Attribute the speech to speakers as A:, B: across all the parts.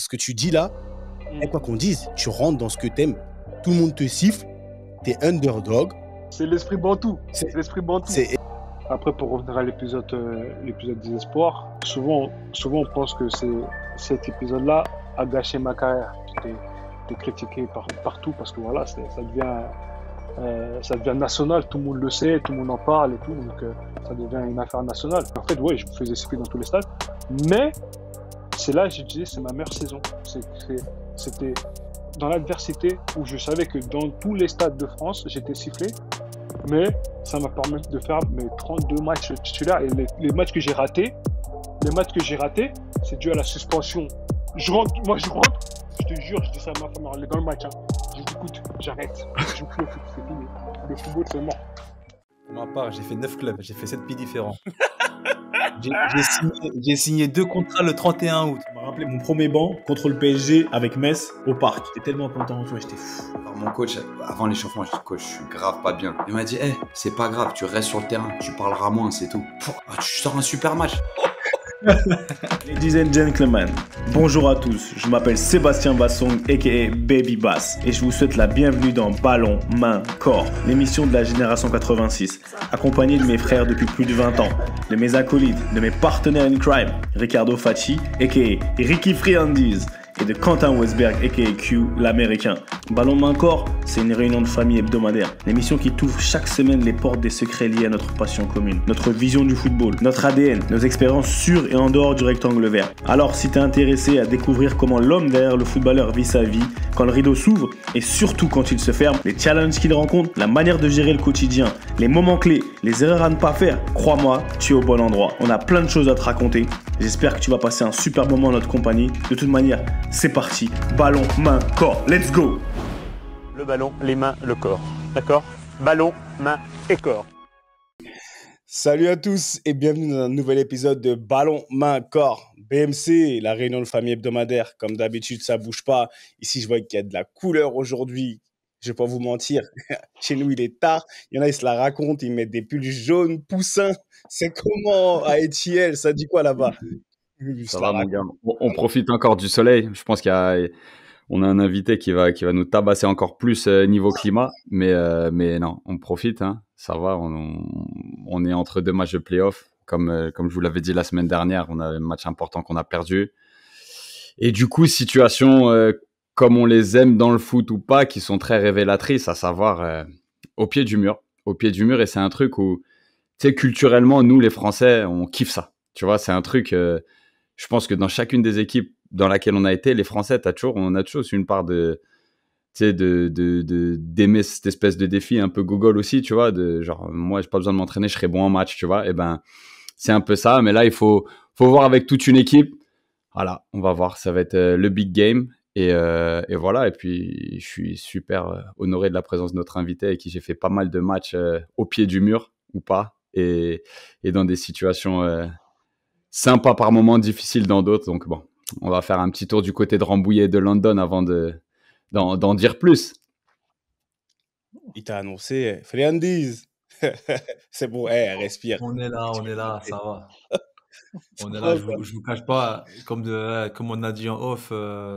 A: ce que tu dis là,
B: Mm.
A: quoi qu'on dise, tu rentres dans ce que t'aimes. Tout le monde te siffle, t'es underdog.
B: C'est l'esprit bantou.
A: C'est-
B: C'est l'esprit bantou.
A: C'est
B: Après, pour revenir à l'épisode des espoirs, souvent on pense que cet épisode-là a gâché ma carrière. J'étais critiqué partout parce que voilà, ça devient national, tout le monde le sait, tout le monde en parle et tout, donc ça devient une affaire nationale. En fait, ouais, je me faisais siffler dans tous les stades, mais c'est là que j'ai dit c'est ma meilleure saison. C'était dans l'adversité où je savais que dans tous les stades de France, j'étais sifflé, mais ça m'a permis de faire mes 32 matchs titulaires et les matchs que j'ai ratés, c'est dû à la suspension. Je rentre, je te jure, je dis ça à ma femme, elle est dans le match. Hein. Je dis écoute, j'arrête, je joue plus au foot, c'est fini. Le football, c'est mort.
C: Pour ma part, j'ai fait 9 clubs, j'ai fait 7 pays différents. J'ai signé 2 contrats le 31 août.
D: Ça m'a rappelé mon premier banc contre le PSG avec Metz au parc. J'étais tellement content, j'étais fou.
E: Alors, mon coach, avant l'échauffement, je dis coach, je suis grave pas bien. Il m'a dit, c'est pas grave, tu restes sur le terrain, tu parleras moins, c'est tout. Tu sors un super match.
D: Ladies and gentlemen, bonjour à tous. Je m'appelle Sébastien Bassong, aka Baby Bass, et je vous souhaite la bienvenue dans Ballon, Main, Corps, l'émission de la génération 86, accompagné de mes frères depuis plus de 20 ans, de mes acolytes, de mes partenaires in crime, Ricardo Facci, aka Ricky Friandiz, et de Quentin Westberg, aka Q, l'américain. Ballon Main Corps, c'est une réunion de famille hebdomadaire. L'émission qui t'ouvre chaque semaine les portes des secrets liés à notre passion commune, notre vision du football, notre ADN, nos expériences sur et en dehors du rectangle vert. Alors, si t'es intéressé à découvrir comment l'homme derrière le footballeur vit sa vie, quand le rideau s'ouvre et surtout quand il se ferme, les challenges qu'il rencontre, la manière de gérer le quotidien, les moments clés, les erreurs à ne pas faire, crois-moi, tu es au bon endroit. On a plein de choses à te raconter. J'espère que tu vas passer un super moment en notre compagnie. De toute manière, c'est parti. Ballon, main, corps. Let's go!
F: Le ballon, les mains, le corps. D'accord? Ballon, main et corps.
A: Salut à tous et bienvenue dans un nouvel épisode de Ballon, Main, Corps. BMC, la réunion de famille hebdomadaire. Comme d'habitude, ça bouge pas. Ici, je vois qu'il y a de la couleur aujourd'hui. Je vais pas vous mentir. Chez nous, il est tard. Il y en a, ils se la racontent. Ils mettent des pulls jaunes, poussins. C'est comment à Etiel? Ça dit quoi là-bas?
E: Ça va, mon gars. On profite encore du soleil. Je pense on a un invité qui va nous tabasser encore plus niveau climat. Mais non, on profite. Hein. Ça va. On est entre 2 matchs de play-off. Comme je vous l'avais dit la semaine dernière, on a un match important qu'on a perdu. Et du coup, situation comme on les aime dans le foot ou pas, qui sont très révélatrices, à savoir au pied du mur. Au pied du mur, et c'est un truc où, tu sais, culturellement, nous, les Français, on kiffe ça. Tu vois, c'est un truc, je pense que dans chacune des équipes dans laquelle on a été, les Français, on a toujours une part de, tu sais, d'aimer cette espèce de défi un peu Google aussi, tu vois, de genre, moi, j'ai pas besoin de m'entraîner, je serai bon en match, tu vois. Et ben, c'est un peu ça. Mais là, il faut voir avec toute une équipe. Voilà, on va voir. Ça va être le big game. Et voilà. Et puis, je suis super honoré de la présence de notre invité avec qui j'ai fait pas mal de matchs au pied du mur ou pas. Et dans des situations sympas par moments, difficiles dans d'autres. Donc bon, on va faire un petit tour du côté de Rambouillet et de London avant d'en dire plus.
A: Il t'a annoncé, Friandiz. C'est bon, respire.
C: On est là, ça va. On est là, je vous cache pas, comme on a dit en off,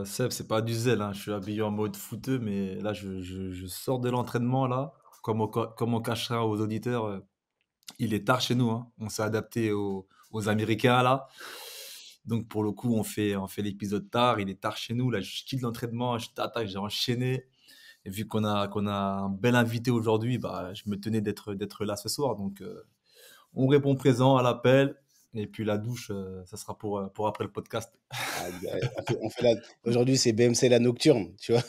C: Seb, c'est pas du zèle, hein. Je suis habillé en mode footeux, mais là, je sors de l'entraînement, là, comme on cachera aux auditeurs, il est tard chez nous, hein. On s'est adapté aux Américains, là. Donc, pour le coup, on fait l'épisode tard, il est tard chez nous, là, je quitte l'entraînement, je t'attaque, j'ai enchaîné. Et vu qu'on a un bel invité aujourd'hui, bah, je me tenais d'être là ce soir. Donc, on répond présent à l'appel. Et puis la douche, ça sera pour après le podcast.
A: Aujourd'hui, c'est BMC la nocturne, tu vois.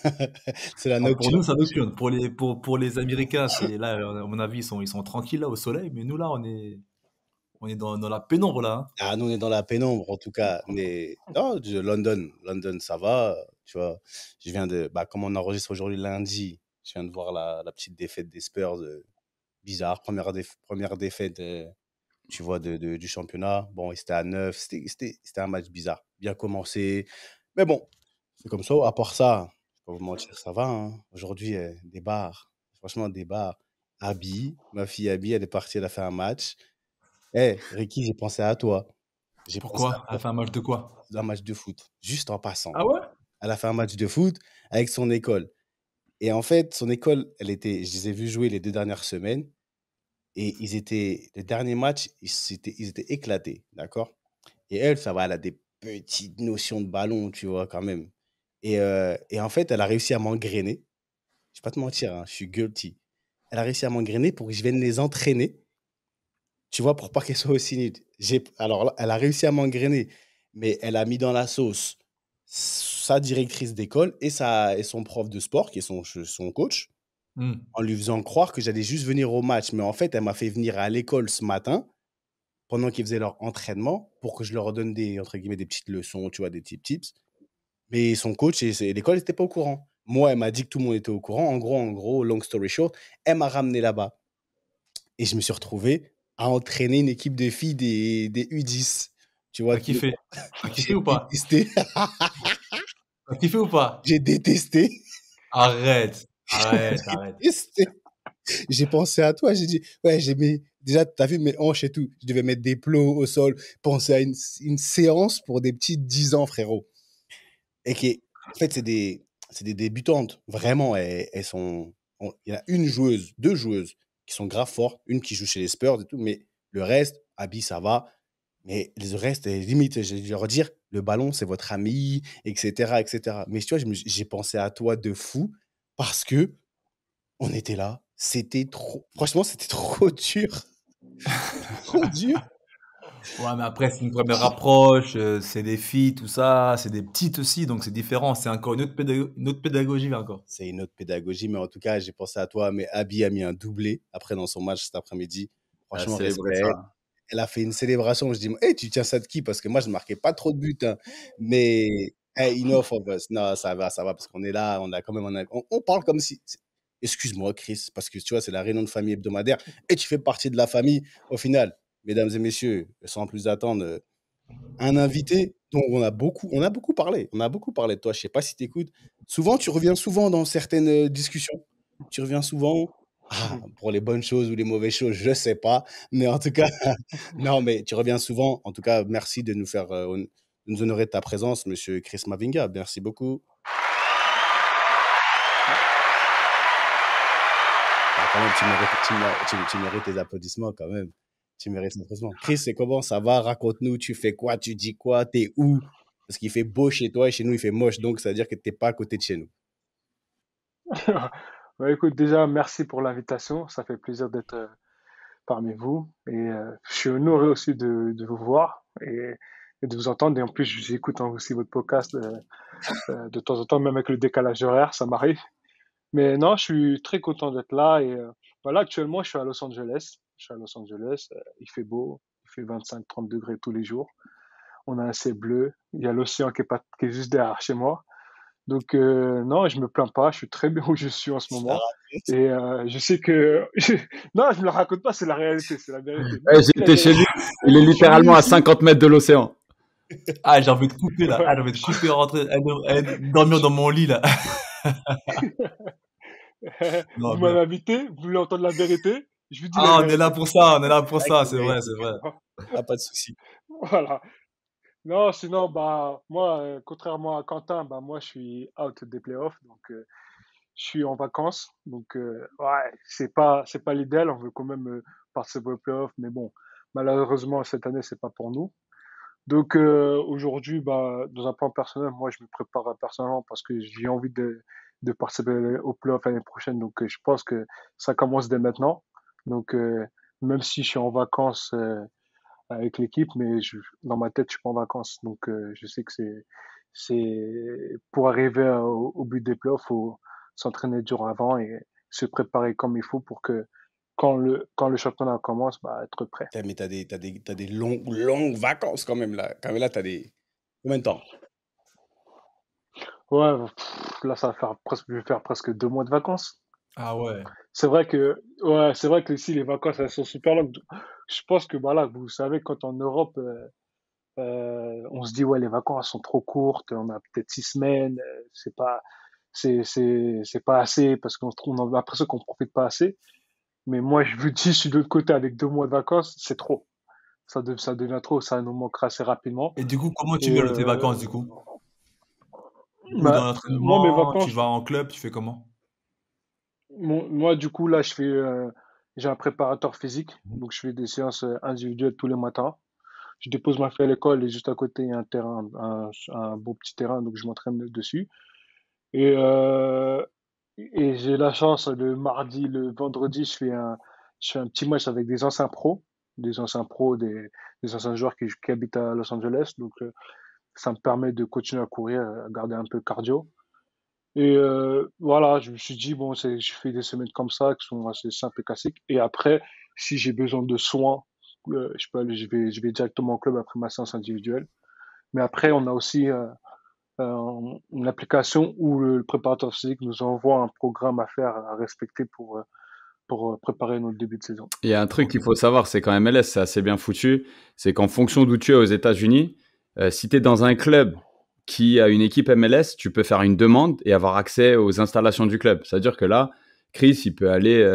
A: C'est la nocturne.
C: Pour nous, c'est nocturne. Pour les Américains, c'est là, à mon avis, ils sont tranquilles là au soleil. Mais nous là, on est dans la pénombre là. Hein.
A: Ah, nous on est dans la pénombre en tout cas. Mais non, London, ça va. Tu vois, je viens de, comme on enregistre aujourd'hui lundi, je viens de voir la petite défaite des Spurs. Bizarre, première défaite. Tu vois, du championnat. Bon, c'était à 9. C'était un match bizarre. Bien commencé. Mais bon, c'est comme ça. À part ça, je vais pas vous mentir, ça va. Hein. Aujourd'hui, des bars. Franchement, des bars. Abby, ma fille Abby, elle est partie, elle a fait un match. Ricky, j'ai pensé à toi. J'ai pensé à
C: Pourquoi? Elle a
A: toi
C: fait un match de quoi?
A: d'un match de foot, juste en passant.
C: Ah ouais?
A: Elle a fait un match de foot avec son école. Et en fait, son école, je les ai vus jouer les 2 dernières semaines et le dernier match, ils étaient éclatés, d'accord? Et elle, ça va, elle a des petites notions de ballon, tu vois, quand même. Et en fait, elle a réussi à m'engrainer. Je vais pas te mentir, hein, je suis guilty. Elle a réussi à m'engrainer pour que je vienne les entraîner, tu vois, pour pas qu'elles soient aussi nuls. Alors là, elle a réussi à m'engrainer, mais elle a mis dans la sauce sa directrice d'école et son prof de sport, qui est son coach,
C: Mmh.
A: en lui faisant croire que j'allais juste venir au match. Mais en fait, elle m'a fait venir à l'école ce matin, pendant qu'ils faisaient leur entraînement, pour que je leur donne entre guillemets, des petites leçons, tu vois, des petits tips. Mais son coach et l'école n'étaient pas au courant. Moi, elle m'a dit que tout le monde était au courant. En gros, long story short, elle m'a ramené là-bas. Et je me suis retrouvé à entraîner une équipe de filles des U10. Tu vois,
C: T'as kiffé? T'as kiffé
A: j'ai
C: ou pas?
A: détesté.
C: T'as kiffé ou pas?
A: J'ai détesté.
C: Arrête, arrête,
A: J'ai
C: arrête.
A: détesté. J'ai pensé à toi. J'ai dit, ouais, déjà, t'as vu mes hanches et tout. Je devais mettre des plots au sol. Penser à une séance pour des petites 10 ans, frérot. Et en fait, c'est des débutantes. Vraiment, elles sont. Il y en a deux joueuses qui sont grave fortes. Une qui joue chez les Spurs et tout. Mais le reste, Abby, ça va. Mais le reste, limite, je vais leur dire, le ballon, c'est votre ami, etc., etc. Mais tu vois, j'ai pensé à toi de fou parce que on était là. C'était trop. Franchement, c'était trop dur. Trop dur.
C: Ouais, mais après, c'est une première approche, c'est des filles, tout ça, c'est des petites aussi, donc c'est différent. C'est encore une autre pédagogie encore.
A: C'est une autre pédagogie, mais en tout cas, j'ai pensé à toi. Mais Abby a mis un doublé après dans son match cet après-midi.
E: Elle a
A: Franchement,
E: célébré
A: respect.
E: ça.
A: Elle a fait une célébration. Je dis, hey, tu tiens ça de qui? Parce que moi, je ne marquais pas trop de buts, hein. Mais hey, enough of us. Non, ça va, parce qu'on est là. On a quand même, on parle comme si. Excuse-moi, Chris, parce que tu vois, c'est la réunion de famille hebdomadaire et tu fais partie de la famille. Au final, mesdames et messieurs, sans plus attendre, un invité dont on a beaucoup parlé. On a beaucoup parlé de toi. Je sais pas si tu écoutes. Souvent, tu reviens souvent dans certaines discussions. Tu reviens souvent. Ah, pour les bonnes choses ou les mauvaises choses, je sais pas. Mais en tout cas, non, mais tu reviens souvent. En tout cas, merci de de nous honorer de ta présence, monsieur Chris Mavinga. Merci beaucoup. Ah, quand même, tu mérites tes applaudissements quand même. Tu mérites tes applaudissements. Chris, c'est comment ça va? Raconte-nous, tu fais quoi? Tu dis quoi? T'es où? Parce qu'il fait beau chez toi et chez nous, il fait moche. Donc, ça veut dire que t'es pas à côté de chez nous.
B: Ouais, écoute, déjà, merci pour l'invitation. Ça fait plaisir d'être parmi vous. Et je suis honoré aussi de vous voir et de vous entendre. Et en plus, j'écoute aussi votre podcast de temps en temps, même avec le décalage horaire, ça m'arrive. Mais non, je suis très content d'être là. Et voilà, actuellement, je suis à Los Angeles. Je suis à Los Angeles. Il fait beau. Il fait 25-30 degrés tous les jours. On a un ciel bleu. Il y a l'océan qui est juste derrière chez moi. Donc, non, je me plains pas. Je suis très bien où je suis en ce
A: Ça
B: moment.
A: raconte.
B: Et je sais que... Non, je me le raconte pas, c'est la réalité, c'est la vérité.
E: Ouais, j'étais chez lui. Il est littéralement à 50 mètres de l'océan.
C: Ah, j'ai envie de couper là.
B: Ouais.
C: Ah, j'ai envie de couper, rentrer, dormir dans mon lit là. Non,
B: Vous
C: mais...
B: m'avez invité, vous voulez entendre la vérité, je vous dis la
C: Ah, on est
B: vérité.
C: là pour ça, on est là pour
A: Avec
C: ça,
A: la
C: c'est vrai,
A: vérité.
C: c'est vrai.
A: Ah, pas de souci.
B: Voilà. Non, sinon, bah, moi, contrairement à Quentin, bah, moi, je suis out des playoffs, donc je suis en vacances. Donc, ouais, c'est pas l'idéal. On veut quand même participer aux playoffs, mais bon, malheureusement, cette année, c'est pas pour nous. Donc, aujourd'hui, bah, dans un plan personnel, moi, je me prépare personnellement parce que j'ai envie de participer aux playoffs l'année prochaine. Donc, je pense que ça commence dès maintenant. Donc, même si je suis en vacances, avec l'équipe, mais dans ma tête, je suis pas en vacances. Donc, je sais que pour arriver au but des playoffs, faut s'entraîner dur avant et se préparer comme il faut pour que quand le championnat commence, bah, être prêt.
A: Putain, mais t'as des longues vacances quand même là. Quand même là, t'as des. Combien de temps?
B: Ouais, là, je vais faire presque 2 mois de vacances.
C: Ah ouais.
B: C'est vrai que ici, les vacances, elles sont super longues. Je pense que, voilà, vous savez, quand en Europe, on se dit, ouais, les vacances sont trop courtes, on a peut-être 6 semaines, c'est pas assez parce on a l'impression qu'on profite pas assez. Mais moi, je vous dis, je suis de l'autre côté avec 2 mois de vacances, c'est trop. ça devient trop, ça nous manquera assez rapidement.
C: Et du coup, comment tu
B: Et
C: gères tes vacances, du coup? Du coup, dans
B: bah, moi, mes
C: l'entraînement, tu
B: vacances,
C: vas en club, tu fais comment?
B: moi, du coup, là, j'ai un préparateur physique, donc je fais des séances individuelles tous les matins. Je dépose ma fille à l'école et juste à côté, il y a un terrain, un beau petit terrain, donc je m'entraîne dessus. Et, euh, et j'ai la chance, le mardi, le vendredi, je fais un petit match avec des anciens pros, des anciens joueurs qui habitent à Los Angeles. Donc, ça me permet de continuer à courir, à garder un peu de cardio. Et voilà, je me suis dit, bon, je fais des semaines comme ça qui sont assez simples et classiques. Et après, si j'ai besoin de soins, je vais directement au club après ma séance individuelle. Mais après, on a aussi une application où le préparateur physique nous envoie un programme à faire, à respecter pour préparer notre début de saison.
E: Il y a un truc qu'il faut savoir, c'est qu'en MLS, c'est assez bien foutu. C'est qu'en fonction d'où tu es aux États-Unis, si tu es dans un club qui a une équipe MLS, tu peux faire une demande et avoir accès aux installations du club. C'est-à-dire que là, Chris, il peut aller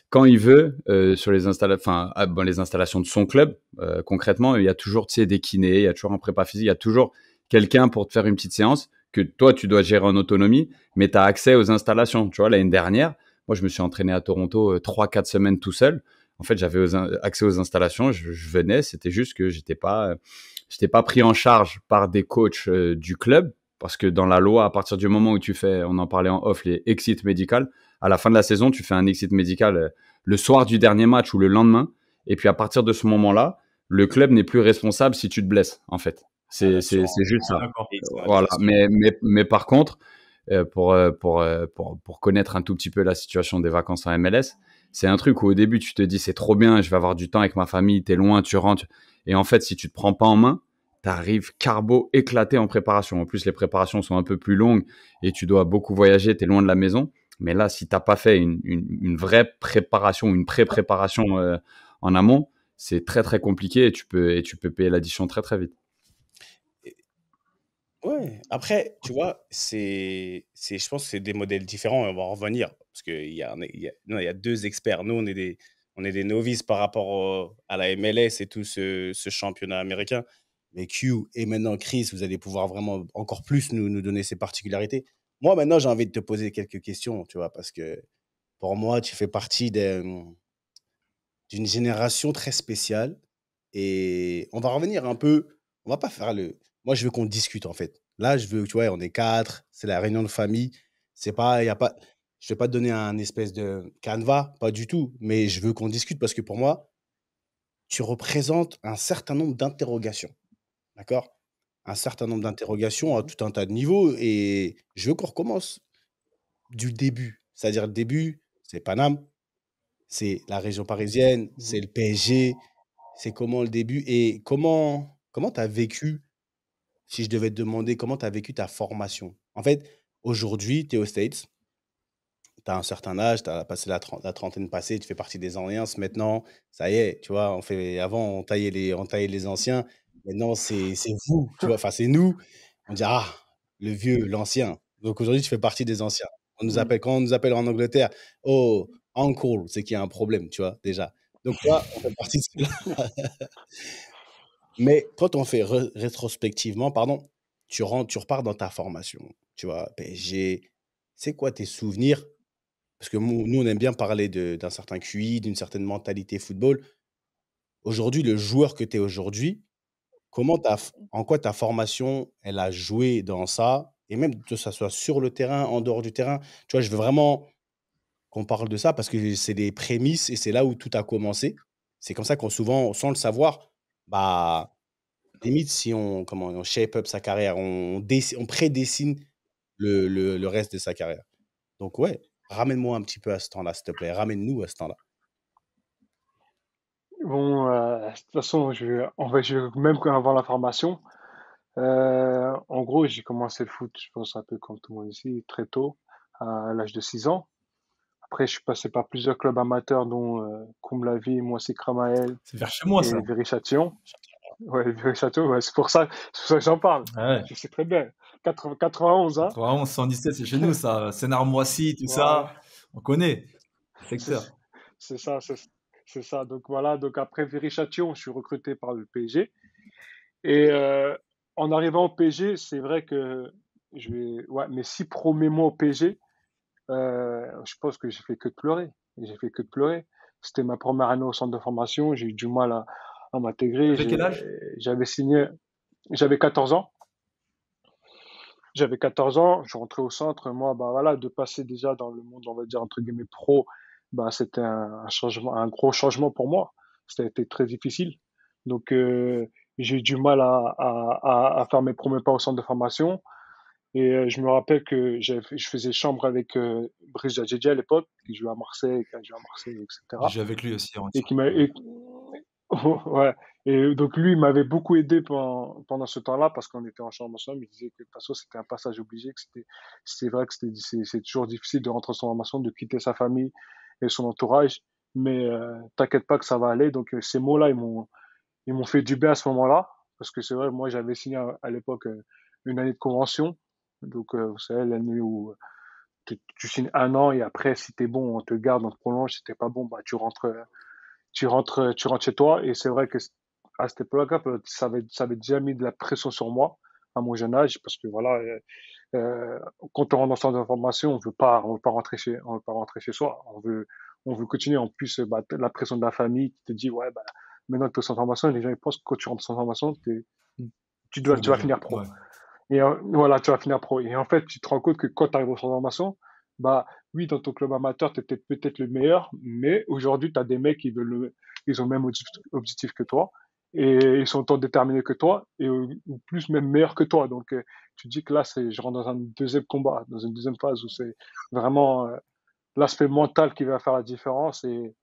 E: quand il veut sur les les installations de son club. Concrètement, il y a toujours, tu sais, des kinés, il y a toujours un prépa physique, il y a toujours quelqu'un pour te faire une petite séance que toi, tu dois gérer en autonomie, mais tu as accès aux installations. Tu vois, l'année dernière, moi, je me suis entraîné à Toronto 3-4 semaines tout seul. En fait, j'avais accès aux installations, je venais, c'était juste que j'étais pas pris en charge par des coachs du club, parce que dans la loi, à partir du moment où tu fais, on en parlait en off, les exit médicales, à la fin de la saison, tu fais un exit médical le soir du dernier match ou le lendemain, et puis à partir de ce moment-là, le club n'est plus responsable si tu te blesses, en fait. C'est juste ça.
C: D'accord.
E: Voilà. Mais par contre, pour connaître un tout petit peu la situation des vacances en MLS, c'est un truc où au début tu te dis c'est trop bien, je vais avoir du temps avec ma famille, t'es loin, tu rentres. Et en fait, si tu te prends pas en main, t'arrives carbo éclaté en préparation. En plus, les préparations sont un peu plus longues et tu dois beaucoup voyager, t'es loin de la maison. Mais là, si t'as pas fait une vraie préparation, une pré-préparation en amont, c'est très très compliqué et tu peux payer l'addition très très vite.
A: Ouais, après, tu vois, je pense que c'est des modèles différents et on va en revenir parce qu'il y a deux experts. Nous, on est des novices par rapport à la MLS et tout ce championnat américain. Mais Q et maintenant Chris, vous allez pouvoir vraiment encore plus nous donner ces particularités. Moi, maintenant, j'ai envie de te poser quelques questions, tu vois, parce que pour moi, tu fais partie d'une génération très spéciale et on va revenir un peu. On va pas faire le. Moi, je veux qu'on discute en fait. Là, je veux, tu vois, on est quatre, c'est la réunion de famille. C'est pas, y a pas. Je vais pas te donner un espèce de canevas, pas du tout. Mais je veux qu'on discute parce que pour moi, tu représentes un certain nombre d'interrogations, d'accord? Un certain nombre d'interrogations à tout un tas de niveaux et je veux qu'on recommence du début. C'est-à-dire le début, c'est Paname, c'est la région parisienne, c'est le PSG. C'est comment le début et comment tu as vécu, si je devais te demander, comment tu as vécu ta formation? En fait, aujourd'hui, tu es aux States, tu as un certain âge, tu as passé la trentaine passée, tu fais partie des anciens. Maintenant, ça y est, tu vois, avant, on taillait les anciens. Maintenant, c'est vous, tu vois, enfin, c'est nous. On dit, ah, le vieux, l'ancien. Donc aujourd'hui, tu fais partie des anciens. Quand on nous appelle en Angleterre, oh, uncle, c'est qu'il y a un problème, tu vois, déjà. Donc, toi, on fait partie de ceux-là. Mais quand on fait rétrospectivement, pardon, tu repars dans ta formation, tu vois, PSG. C'est quoi tes souvenirs? Parce que nous, on aime bien parler d'un certain QI, d'une certaine mentalité football. Aujourd'hui, le joueur que tu es aujourd'hui, en quoi ta formation, elle a joué dans ça? Et même que ça soit sur le terrain, en dehors du terrain. Tu vois, je veux vraiment qu'on parle de ça parce que c'est les prémices et c'est là où tout a commencé. C'est comme ça qu'on souvent, sans le savoir, bah, limite, si on shape up sa carrière, on prédessine le reste de sa carrière. Donc, ouais, ramène-moi un petit peu à ce temps-là, s'il te plaît. Ramène-nous à ce temps-là.
B: Bon, de toute façon, je vais même avant la formation. En gros, j'ai commencé le foot, je pense un peu comme tout le monde ici, très tôt, à l'âge de 6 ans. Après, je suis passé par plusieurs clubs amateurs, dont Koum-la-Vie, Moissy Cramaël
C: C'est vers chez moi, ça.
B: et Viry-Châtillon. Ouais, Viry-Châtillon, ouais, c'est pour ça que j'en parle.
C: Ouais.
B: Je sais très bien. 91, hein.
C: 91, 117, c'est chez nous, ça. Sénart-Moissy, tout
B: Voilà.
C: ça. On connaît le secteur.
B: C'est ça, C'est ça. Donc voilà. Donc après Viry-Châtillon, je suis recruté par le PSG. Et en arrivant au PSG, c'est vrai que ouais, mes 6 premiers mois au PSG, je pense que j'ai fait que de pleurer. J'ai fait que de pleurer. C'était ma première année au centre de formation. J'ai eu du mal à m'intégrer.
C: T'avais quel âge?
B: J'avais signé, j'avais 14 ans. J'avais 14 ans, je rentrais au centre. Moi, bah voilà, de passer déjà dans le monde, on va dire, entre guillemets, pro, bah, c'était un changement, un gros changement pour moi. C'était été très difficile. Donc, j'ai eu du mal à faire mes premiers pas au centre de formation. Et je me rappelle que je faisais chambre avec Brice Jadjedji à l'époque, qui jouait à Marseille, qui a joué à Marseille,
C: J'ai
B: etc.
C: joué avec lui aussi avant
B: Et
C: ça.
B: qui m'a,
C: Ouais.
B: ouais. Et donc lui, il m'avait beaucoup aidé pendant ce temps-là parce qu'on était en chambre ensemble. Il disait que de toute façon, c'était un passage obligé, que c'est vrai que c'est toujours difficile de rentrer en formation, de quitter sa famille et son entourage. Mais t'inquiète pas que ça va aller. Donc ces mots-là, ils m'ont fait du bien à ce moment-là parce que c'est vrai, moi j'avais signé à l'époque une année de convention. Donc vous savez, l'année où tu signes un an et après, si t'es bon, on te garde, on te prolonge. Si t'es pas bon, bah tu rentres chez toi. Et c'est vrai que à cette époque-là, ça avait déjà mis de la pression sur moi à mon jeune âge, parce que voilà, quand on rentre dans le centre de formation, on veut pas rentrer on veut pas rentrer chez soi. On veut continuer. En plus, bah, la pression de la famille qui te dit, ouais, bah, maintenant que tu es au centre de formation, les gens ils pensent que quand tu rentres au centre de formation,
C: Pro
B: tu vas
C: déjà.
B: finir pro.
C: Ouais.
B: Et voilà, tu vas finir pro. Et en fait, tu te rends compte que quand tu arrives au centre de formation, bah oui, dans ton club amateur, tu étais peut-être le meilleur, mais aujourd'hui, tu as des mecs qui veulent ils ont le même objectif que toi, et ils sont autant déterminés que toi, et ou plus même meilleurs que toi. Donc, tu te dis que là, je rentre dans un deuxième combat, dans une deuxième phase où c'est vraiment l'aspect mental qui va faire la différence, et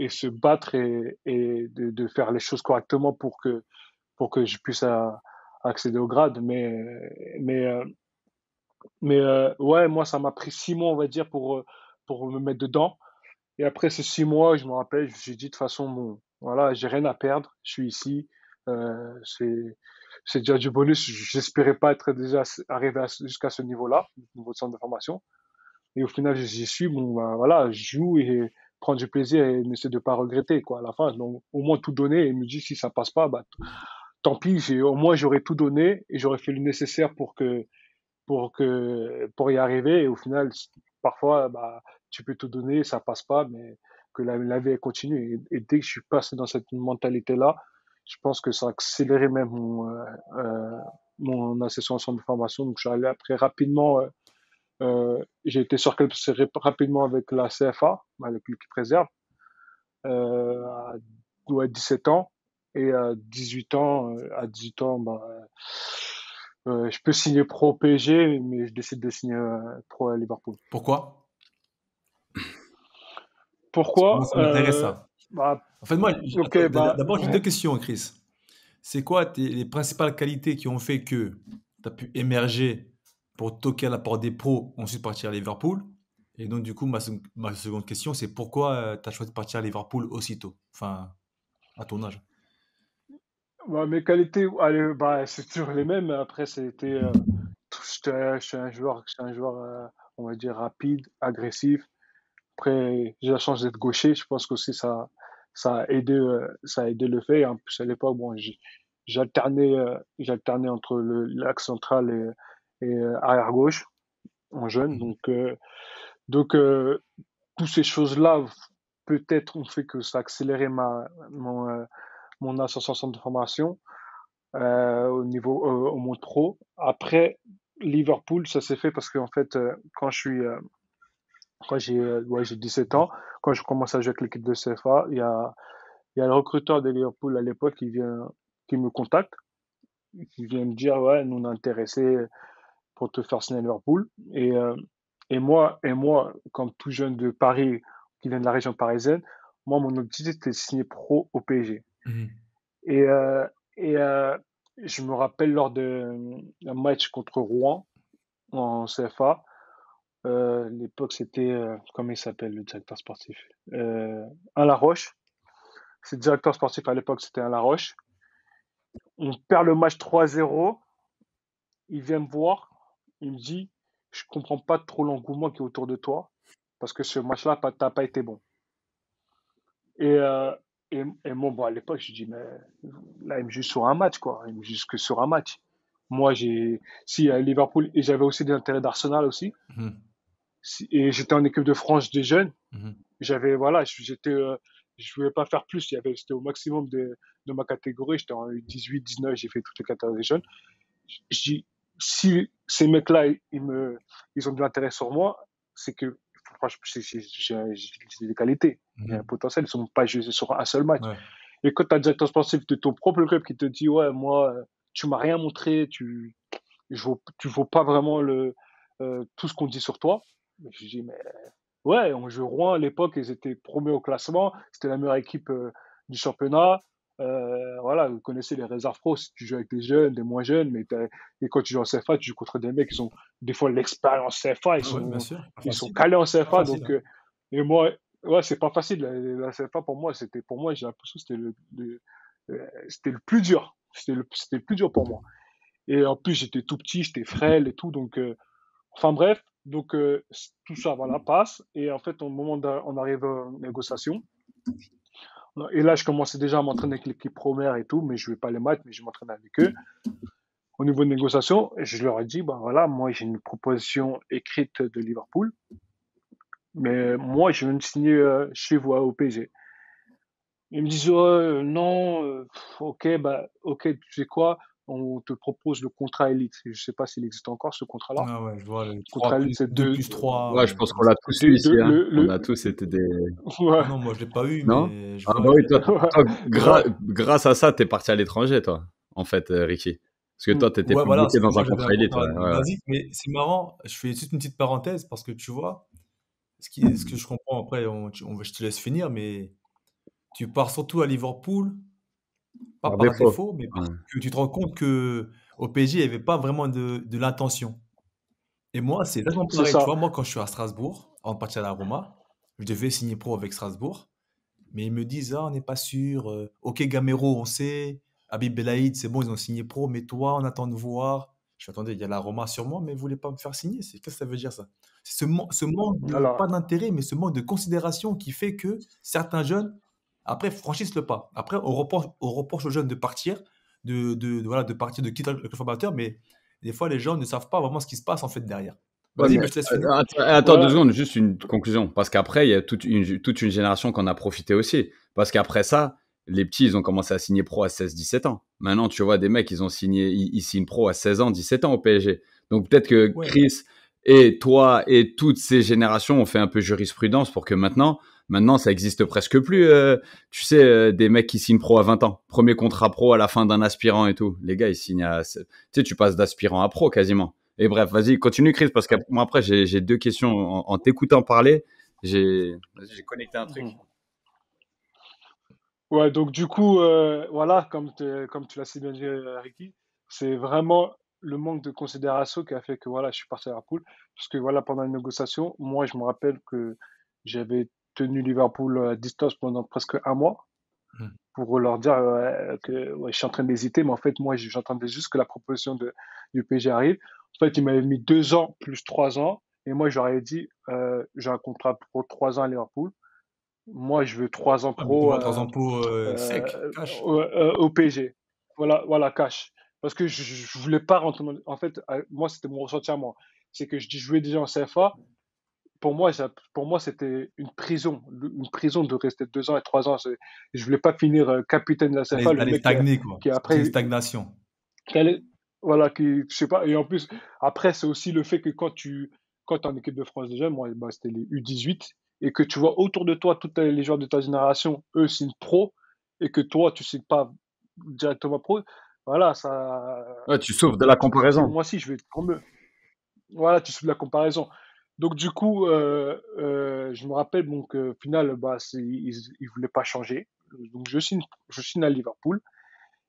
B: se battre et de faire les choses correctement pour que je puisse accéder au grade. Mais, euh, ouais, moi, ça m'a pris 6 mois, on va dire, pour me mettre dedans. Et après ces 6 mois, je me rappelle, j'ai dit de toute façon, bon, voilà, j'ai rien à perdre, je suis ici. Euh, c'est, c'est déjà du bonus. J'espérais pas être déjà arrivé jusqu'à ce niveau-là, niveau de centre de formation. Et au final, j'y suis. Bon, bah, voilà, je joue et prendre du plaisir et n'essaie de pas regretter, quoi, à la fin. Donc, au moins tout donner et me dire si ça passe pas, bah, tant pis, au moins j'aurais tout donné et j'aurais fait le nécessaire pour y arriver. Et au final, parfois, bah, tu peux tout donner, ça passe pas, mais que la vie elle continue. Et dès que je suis passé dans cette mentalité-là, je pense que ça a accéléré même mon accession au centre de formation. Donc, je suis allé après rapidement. J'ai été sorti rapidement avec la CFA, avec l'équipe réserve, à ouais, 17 ans. Et à 18 ans, bah, je peux signer pro au PSG, mais je décide de signer pro à Liverpool.
C: Pourquoi? Parce que moi,
B: Pourquoi
C: ça m'intéresse ça.
B: bah,
C: En fait, moi,
B: ok, bah,
C: d'abord, j'ai deux
B: ouais.
C: questions, Chris. C'est quoi les principales qualités qui ont fait que tu as pu émerger pour toquer à la porte des pros, ensuite partir à Liverpool? Et donc, du coup, ma seconde question, c'est pourquoi tu as choisi de partir à Liverpool aussitôt? Enfin, à ton âge.
B: Bah, mes qualités, allez, bah, c'est toujours les mêmes. Après, je suis un joueur, on va dire rapide, agressif. Après, j'ai la chance d'être gaucher. Je pense qu'aussi ça a aidé le fait. Et en plus, à l'époque, bon, j'alternais entre l'axe central et arrière gauche en jeune.
C: Mhm.
B: Donc, toutes ces choses-là, peut-être, ont fait que ça a accéléré mon ascension en centre de formation au monde pro. Après, Liverpool, ça s'est fait parce qu'en fait, quand j'ai 17 ans, quand je commence à jouer avec l'équipe de CFA, il y a le recruteur de Liverpool à l'époque qui me contacte, qui vient me dire, ouais, nous on est intéressé pour te faire signer à Liverpool. Et moi, comme tout jeune de Paris, qui vient de la région parisienne, moi, mon objectif, c'était de signer pro au PSG.
C: Mhm.
B: Et, euh, et je me rappelle lors d'un match contre Rouen en CFA, à l'époque, c'était, comment il s'appelle le directeur sportif? Alain Laroche. C'est le directeur sportif à l'époque, c'était Alain Laroche. On perd le match 3-0. Il vient me voir. Il me dit, je comprends pas trop l'engouement qui est autour de toi parce que ce match-là, t'as pas été bon. Et, euh, et moi, bon, à l'époque, je dis, mais là, il me juge sur un match, quoi. Il me juge que sur un match. Moi, si, à Liverpool, et j'avais aussi des intérêts d'Arsenal aussi.
C: Mhm.
B: Et j'étais en équipe de France des jeunes.
C: Mhm.
B: Voilà, je voulais pas faire plus. C'était au maximum de ma catégorie. J'étais en 18, 19, j'ai fait toutes les catégories jeunes. Je dis, si ces mecs-là, ils ont de l'intérêt sur moi, c'est que, franchement, j'ai des qualités. J'ai un potentiel. Ils sont pas jugés sur un seul match.
C: Ouais.
B: Et quand tu as un directeur sportif de ton propre club qui te dit, ouais, moi, tu m'as rien montré, tu vaux pas vraiment tout ce qu'on dit sur toi. Je dis, mais ouais, on jouait Rouen à l'époque, ils étaient premiers au classement, c'était la meilleure équipe du championnat. Voilà, vous connaissez les réserves pro, si tu joues avec des jeunes, des moins jeunes, et quand tu joues en CFA, tu joues contre des mecs qui ont des fois l'expérience CFA,
C: Ah ouais, bien sûr. Pas
B: ils sont
C: facile.
B: calés en
C: Pas
B: CFA,
C: facile.
B: donc et moi, ouais, c'est pas facile. La CFA pour moi, j'ai l'impression que c'était le plus dur. C'était le plus dur pour moi. Et en plus, j'étais tout petit, j'étais frêle et tout, donc enfin bref, donc tout ça, voilà, passe. Et en fait, au moment on arrive aux négociations. Et là, je commençais déjà à m'entraîner avec l'équipe première et tout, mais je ne jouais pas les matchs, mais je m'entraînais avec eux. Au niveau de négociation, je leur ai dit, bah voilà, moi j'ai une proposition écrite de Liverpool, mais moi je veux me signer chez vous au PSG. Ils me disent, non, ok, tu sais quoi, on te propose le contrat élite. Je ne sais pas s'il existe encore ce contrat-là.
C: Ah ouais, je vois le
B: Contrat
C: 3
B: élite, c'est
C: 2 plus 3.
E: Ouais, je pense qu'on l'a tous eu ici. Hein. On a tous été des.
B: ouais,
C: Ah non, moi je l'ai pas eu,
E: Non?
C: mais je
E: Ah
C: vois.
E: bah oui, toi,
B: ouais,
E: grâce à ça, t'es parti à l'étranger, toi, en fait, Ricky. Parce que toi, t'étais
C: Ouais,
E: pas
C: voilà,
E: bloqué
C: c'est que
E: dans
C: moi
E: un
C: j'avais un
E: contrat élite.
C: contrat
E: Ouais, ouais.
C: basique, mais c'est marrant. Je fais juste une petite parenthèse parce que tu vois, ce que je comprends après, je te laisse finir, mais tu pars surtout à Liverpool, pas
E: Par
C: par
E: défaut.
C: défaut, mais parce
E: Ouais.
C: que tu te rends compte que au PSG, il n'y avait pas vraiment de l'intention. Et moi, c'est exactement
B: c'est
C: pareil. Tu
B: ça.
C: vois, moi, quand je suis à Strasbourg, avant de partir à la Roma, je devais signer pro avec Strasbourg. Mais ils me disent, ah, on n'est pas sûr. Ok, Gamero, on sait. Habib Belaïd, c'est bon, ils ont signé pro. Mais toi, on attend de voir. Je suis attendez, il y a la Roma sur moi, mais vous voulez pas me faire signer. Qu'est-ce que ça veut dire ça? C'est ce manque de,
B: Alors,
C: pas d'intérêt, mais ce manque de considération qui fait que certains jeunes, après, franchissent le pas. Après, on reproche aux jeunes de partir, voilà, de partir, de quitter le club formateur, mais des fois, les gens ne savent pas vraiment ce qui se passe en fait derrière.
E: Ouais,
C: Vas-y,
E: mais
C: mais je te laisse finir.
E: attends
B: ouais,
E: 2 secondes, juste une conclusion. Parce qu'après, il y a toute une génération qu'on a profité aussi. Parce qu'après ça, les petits, ils ont commencé à signer pro à 16, 17 ans. Maintenant, tu vois des mecs, ils signent pro à 16 ans, 17 ans au PSG. Donc peut-être que
C: Ouais,
E: Chris et toi et toutes ces générations ont fait un peu jurisprudence pour que maintenant ça existe presque plus. Tu sais, des mecs qui signent pro à 20 ans. Premier contrat pro à la fin d'un aspirant et tout. Les gars, ils signent tu sais, tu passes d'aspirant à pro quasiment. Et bref, vas-y, continue Chris, parce que moi après j'ai 2 questions en t'écoutant parler. J'ai connecté un truc.
B: mhm. Ouais, donc du coup, voilà, comme tu l'as si bien dit, Ricky, c'est vraiment le manque de considération qui a fait que voilà, je suis parti à Liverpool. Parce que voilà, pendant une négociation, moi, je me rappelle que j'avais tenu Liverpool à distance pendant presque un mois
C: Mhm.
B: pour leur dire que ouais, je suis en train d'hésiter, mais en fait, moi, j'entendais juste que la proposition du PSG arrive. En fait, ils m'avaient mis 2 ans plus 3 ans, et moi, j'aurais dit, j'ai un contrat pour 3 ans à Liverpool. Moi, je veux 3 ans
C: Ah, mais
B: pro
C: devant 3 impôts secs, cash.
B: au PSG. Voilà, voilà, cash. Parce que je voulais pas rentrer En fait, moi, c'était mon ressenti à moi. C'est que je jouais déjà en CFA. Pour moi, c'était une prison de rester 2 ans et 3 ans. Je voulais pas finir capitaine de la CFA, le
C: T'allais
B: mec
C: stagner, quoi.
B: qui
C: C'était une
B: après,
C: stagnation.
B: qui allait- voilà, je sais pas. Et en plus, après, c'est aussi le fait que quand tu es en équipe de France déjà, moi, bah, c'était les U18, et que tu vois autour de toi, tous les joueurs de ta génération, eux signent pro, et que toi, tu signes pas directement pro, voilà,
E: Ouais, tu souffres de la
B: tu te dis,
E: comparaison.
B: moi aussi, je vais être comme eux. Voilà, tu fais de la comparaison. Donc, du coup, je me rappelle, donc, au final, bah, ils voulaient pas changer. Donc, je signe à Liverpool.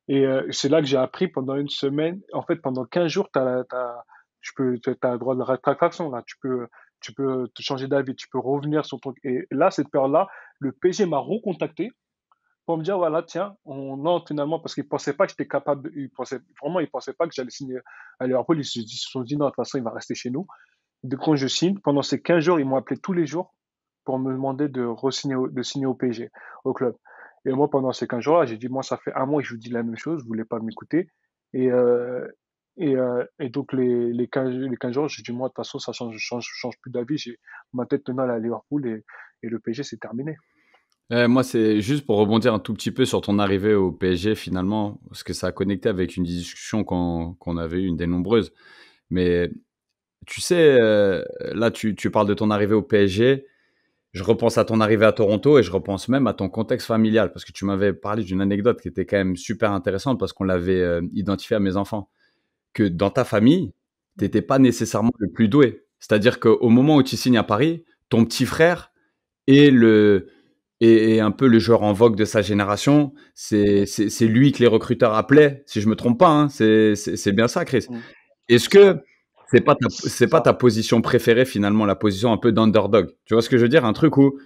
B: Et c'est là que j'ai appris pendant une semaine. En fait, pendant 15 jours, t'as le droit de rétractation, là. Tu peux te changer d'avis, tu peux revenir sur ton. Et là, cette période-là, le PSG m'a recontacté pour me dire, voilà, tiens, non, finalement, parce qu'ils pensaient pas que j'étais capable, ils pensaient pas que j'allais signer à Liverpool. Ils se sont dit, non, de toute façon, il va rester chez nous. Donc, quand je signe, pendant ces 15 jours, ils m'ont appelé tous les jours pour me demander de signer au PSG, au club. Et moi, pendant ces 15 jours-là, j'ai dit, moi, ça fait un mois que je vous dis la même chose, vous voulez pas m'écouter. Et, donc, les 15 jours, j'ai dit, moi, de toute façon, ça change plus d'avis. J'ai ma tête tenant à Liverpool et le PSG, c'est terminé.
E: Moi, c'est juste pour rebondir un tout petit peu sur ton arrivée au PSG finalement, parce que ça a connecté avec une discussion qu'on avait eue, une des nombreuses. Mais tu sais, là, tu parles de ton arrivée au PSG. Je repense à ton arrivée à Toronto et je repense même à ton contexte familial, parce que tu m'avais parlé d'une anecdote qui était quand même super intéressante, parce qu'on l'avait identifiée à mes enfants, que dans ta famille, tu n'étais pas nécessairement le plus doué. C'est-à-dire qu'au moment où tu signes à Paris, ton petit frère est et un peu le joueur en vogue de sa génération. C'est lui que les recruteurs appelaient, si je me trompe pas. Hein. C'est bien ça, Chris. Est-ce que c'est pas ta position préférée finalement, la position un peu d'underdog? Tu vois ce que je veux dire? Un truc où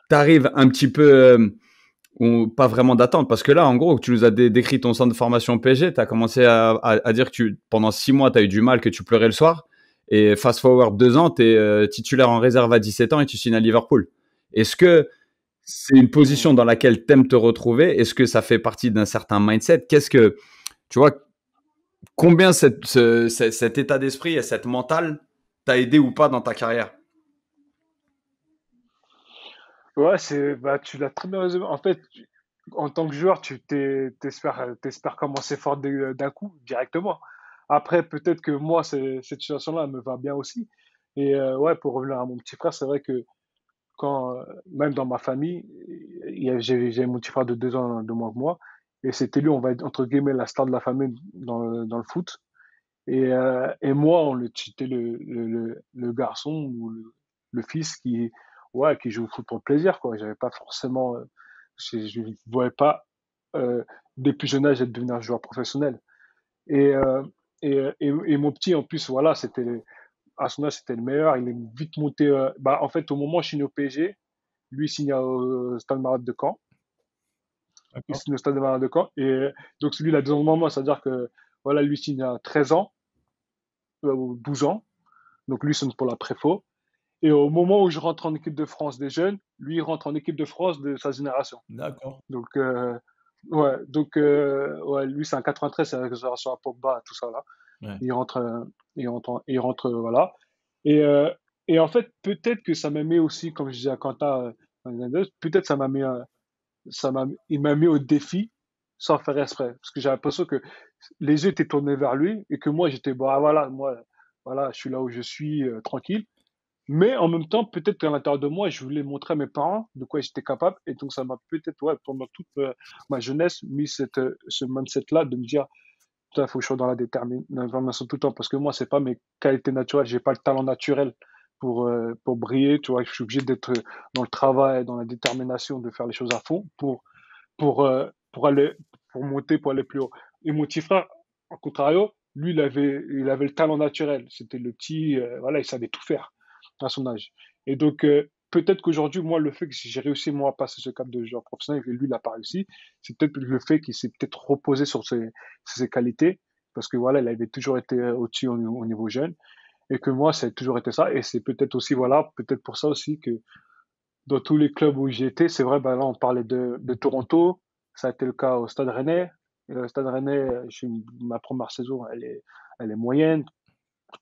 E: tu arrives un petit peu, ou pas vraiment d'attente, parce que là, en gros, tu nous as décrit ton centre de formation PSG, tu as commencé à dire que pendant 6 mois, tu as eu du mal, que tu pleurais le soir, et fast forward 2 ans, tu es titulaire en réserve à 17 ans et tu signes à Liverpool. Est-ce que c'est une position dans laquelle tu aimes te retrouver? Est-ce que ça fait partie d'un certain mindset? Qu'est-ce que, tu vois, combien cet état d'esprit et cette mentale t'a aidé ou pas dans ta carrière?
B: Ouais, tu l'as très bien résumé. En fait, en tant que joueur, t'espères commencer fort d'un coup, directement. Après, peut-être que moi, cette situation-là me va bien aussi. Et ouais, pour revenir à mon petit frère, c'est vrai que même dans ma famille, j'ai mon petit frère de 2 ans de moins que moi, et c'était lui, on va être entre guillemets la star de la famille dans le foot. Et moi, c'était le garçon ou le fils ouais, qui joue au foot pour le plaisir, quoi. J'avais pas forcément, je ne voyais pas dès plus jeune âge devenir joueur professionnel. Et, et mon petit, en plus, voilà, à son âge, c'était le meilleur. Il est vite monté. En fait, au moment où je signe au PSG, lui, il signe au Stade Malade de Caen. Il signe au Stade Malade de Caen. Et donc, celui, il a 2 ans de moins, moi, c'est-à-dire que, voilà, lui signe à 13 ans, ou 12 ans. Donc, lui, c'est pour la préfo. Et au moment où je rentre en équipe de France des jeunes, lui, il rentre en équipe de France de sa génération.
C: D'accord.
B: Donc, ouais, lui, c'est un 93, c'est la génération à Pogba, tout ça, là.
C: Ouais.
B: Il rentre, voilà. Et, euh, et en fait, peut-être que ça m'a mis aussi, comme je disais à Quentin, peut-être il m'a mis au défi sans faire exprès. Parce que j'ai l'impression que les yeux étaient tournés vers lui et que moi, j'étais, bah, voilà, moi, voilà, je suis là où je suis, tranquille. Mais en même temps, peut-être qu'à l'intérieur de moi, je voulais montrer à mes parents de quoi j'étais capable. Et donc, ça m'a peut-être, ouais, pendant toute ma jeunesse, mis ce mindset-là de me dire, putain, faut que je sois dans la détermination tout le temps. Parce que moi, c'est pas mes qualités naturelles. J'ai pas le talent naturel pour briller. Tu vois, je suis obligé d'être dans le travail, dans la détermination, de faire les choses à fond pour aller, pour monter, pour aller plus haut. Et mon petit frère, en contrario, lui, il avait le talent naturel. C'était le petit, voilà, il savait tout faire à son âge. Et donc, peut-être qu'aujourd'hui, moi, le fait que j'ai réussi, moi, à passer ce cap de joueur professionnel et que lui, il n'a pas réussi, c'est peut-être le fait qu'il s'est peut-être reposé sur ses qualités, parce que voilà, il avait toujours été au-dessus au niveau jeune, et que moi, ça a toujours été ça. Et c'est peut-être aussi, voilà, peut-être pour ça aussi que dans tous les clubs où j'ai été, c'est vrai, ben là, on parlait de Toronto, ça a été le cas au Stade Rennais. Et le Stade Rennais, ma première saison, elle est moyenne,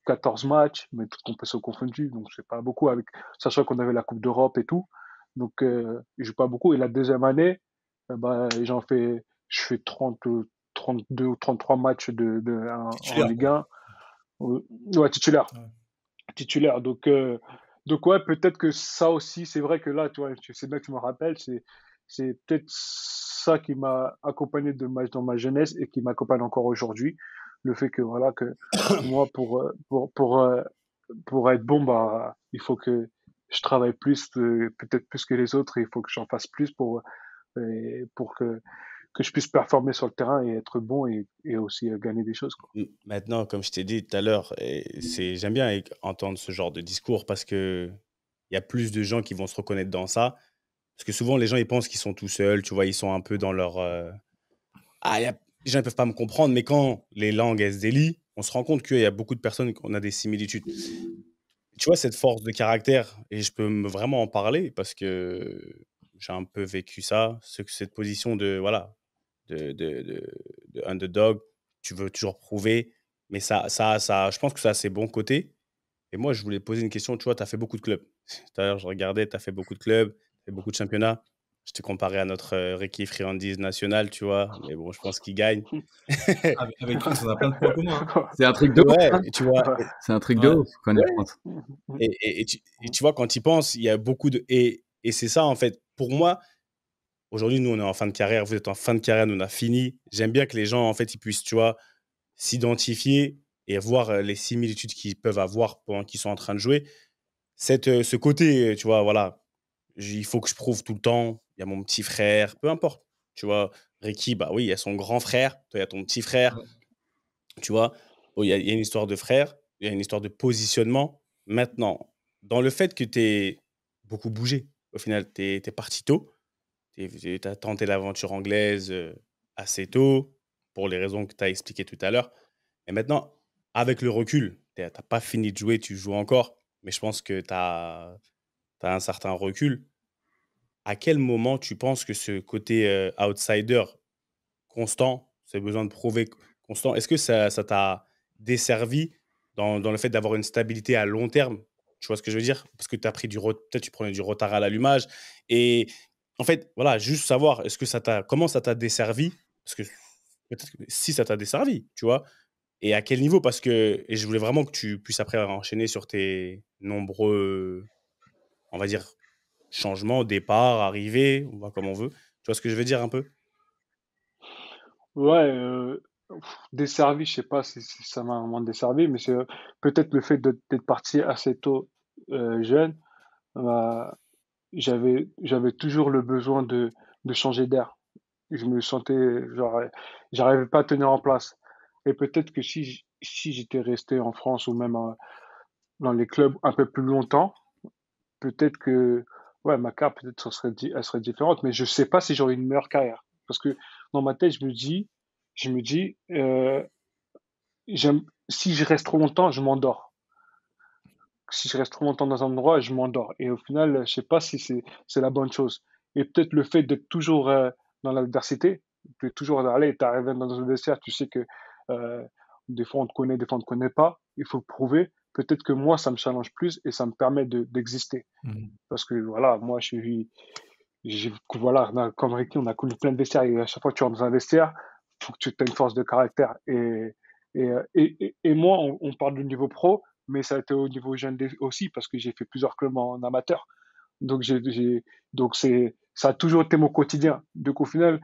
B: 14 matchs, mais toutes compétitions confondues, donc c'est pas beaucoup, sachant qu'on avait la Coupe d'Europe et tout. Donc, je joue pas beaucoup. Et la deuxième année, je fais 32 ou 33 matchs en Ligue 1. Ouais, titulaire.
C: Ouais.
B: Titulaire. Donc ouais, peut-être que ça aussi, c'est vrai que là, tu vois, c'est bien que tu me rappelles, c'est peut-être ça qui m'a accompagné dans ma jeunesse et qui m'accompagne encore aujourd'hui. Le fait que, voilà, que moi, pour être bon, bah, il faut que je travaille plus, peut-être plus que les autres, et il faut que j'en fasse plus pour que je puisse performer sur le terrain et être bon et aussi gagner des choses, quoi.
A: Maintenant, comme je t'ai dit tout à l'heure, j'aime bien entendre ce genre de discours parce qu'il y a plus de gens qui vont se reconnaître dans ça. Parce que souvent, les gens, ils pensent qu'ils sont tout seuls, tu vois, ils sont un peu dans leur... les gens ne peuvent pas me comprendre, mais quand les langues, elles se délient, on se rend compte qu'il y a beaucoup de personnes, qu'on a des similitudes. tu vois, cette force de caractère, et je peux vraiment en parler parce que j'ai un peu vécu ça, cette position de, voilà, de underdog, tu veux toujours prouver, mais je pense que ça a ses bons côtés. Et moi, je voulais poser une question. Tu vois, tu as fait beaucoup de clubs. Tout à l'heure, je regardais, tu as fait beaucoup de clubs, tu as fait beaucoup de championnats. Je te comparais à notre Ricky Friandise national, tu vois. Mais bon, je pense qu'il gagne.
C: Avec Chris, on a plein de points communs.
E: C'est un truc de ouf.
A: Ouais,
E: Hein.
A: et tu vois.
E: C'est un truc de ouf, connaître
A: Ouais.
E: France.
A: Et tu vois, quand il pense, il y a beaucoup de. Et c'est ça, en fait. Pour moi, aujourd'hui, nous, on est en fin de carrière. Vous êtes en fin de carrière, nous, on a fini. J'aime bien que les gens, en fait, ils puissent, tu vois, s'identifier et voir les similitudes qu'ils peuvent avoir pendant qu'ils sont en train de jouer. Ce côté, tu vois, voilà, il faut que je prouve tout le temps. Il y a mon petit frère, peu importe. Tu vois, Ricky, bah oui, il y a son grand frère. Toi, il y a ton petit frère.
C: Ouais.
A: Tu vois, bon, il y a une histoire de frère, il y a une histoire de positionnement. Maintenant, dans le fait que tu es beaucoup bougé, au final, tu es parti tôt. Tu as tenté l'aventure anglaise assez tôt, pour les raisons que tu as expliquées tout à l'heure. Et maintenant, avec le recul, tu n'as pas fini de jouer, tu joues encore, mais je pense que tu as un certain recul. À quel moment tu penses que ce côté outsider constant, ce besoin de prouver constant, est-ce que ça t'a desservi dans le fait d'avoir une stabilité à long terme? Tu vois ce que je veux dire? Parce que tu as pris peut-être tu prenais du retard à l'allumage. Et en fait, voilà, juste savoir, comment ça t'a desservi? Parce que peut-être que si ça t'a desservi, tu vois? Et à quel niveau? Et je voulais vraiment que tu puisses après enchaîner sur tes nombreux, on va dire, changements, départs, arrivées, on voit comme on veut. Tu vois ce que je veux dire un peu?
B: Ouais, desservi, je sais pas si ça m'a vraiment desservi, mais c'est peut-être le fait d'être parti assez tôt, jeune, bah, j'avais toujours le besoin de changer d'air. Je me sentais genre, j'arrivais pas à tenir en place. Et peut-être que si j'étais resté en France ou même dans les clubs un peu plus longtemps, peut-être que ouais, ma carrière peut-être elle serait différente, mais je sais pas si j'aurais une meilleure carrière. Parce que dans ma tête, je me dis, si je reste trop longtemps, je m'endors. Si je reste trop longtemps dans un endroit, je m'endors. Et au final, je sais pas si c'est la bonne chose. Et peut-être le fait d'être toujours dans l'adversité, de toujours aller, t'arrives dans un vestiaire, tu sais que euh, des fois on te connaît, des fois on te connaît pas. Il faut le prouver. Peut-être que moi, ça me challenge plus et ça me permet d'exister.
C: Mhm.
B: Parce que voilà, moi, voilà, comme Ricky, on a connu plein de vestiaires et à chaque fois que tu rentres dans un vestiaire, faut que tu aies une force de caractère. Et moi, on parle du niveau pro, mais ça a été au niveau jeune aussi parce que j'ai fait plusieurs clubs en amateur. Donc ça a toujours été mon quotidien. Donc au final,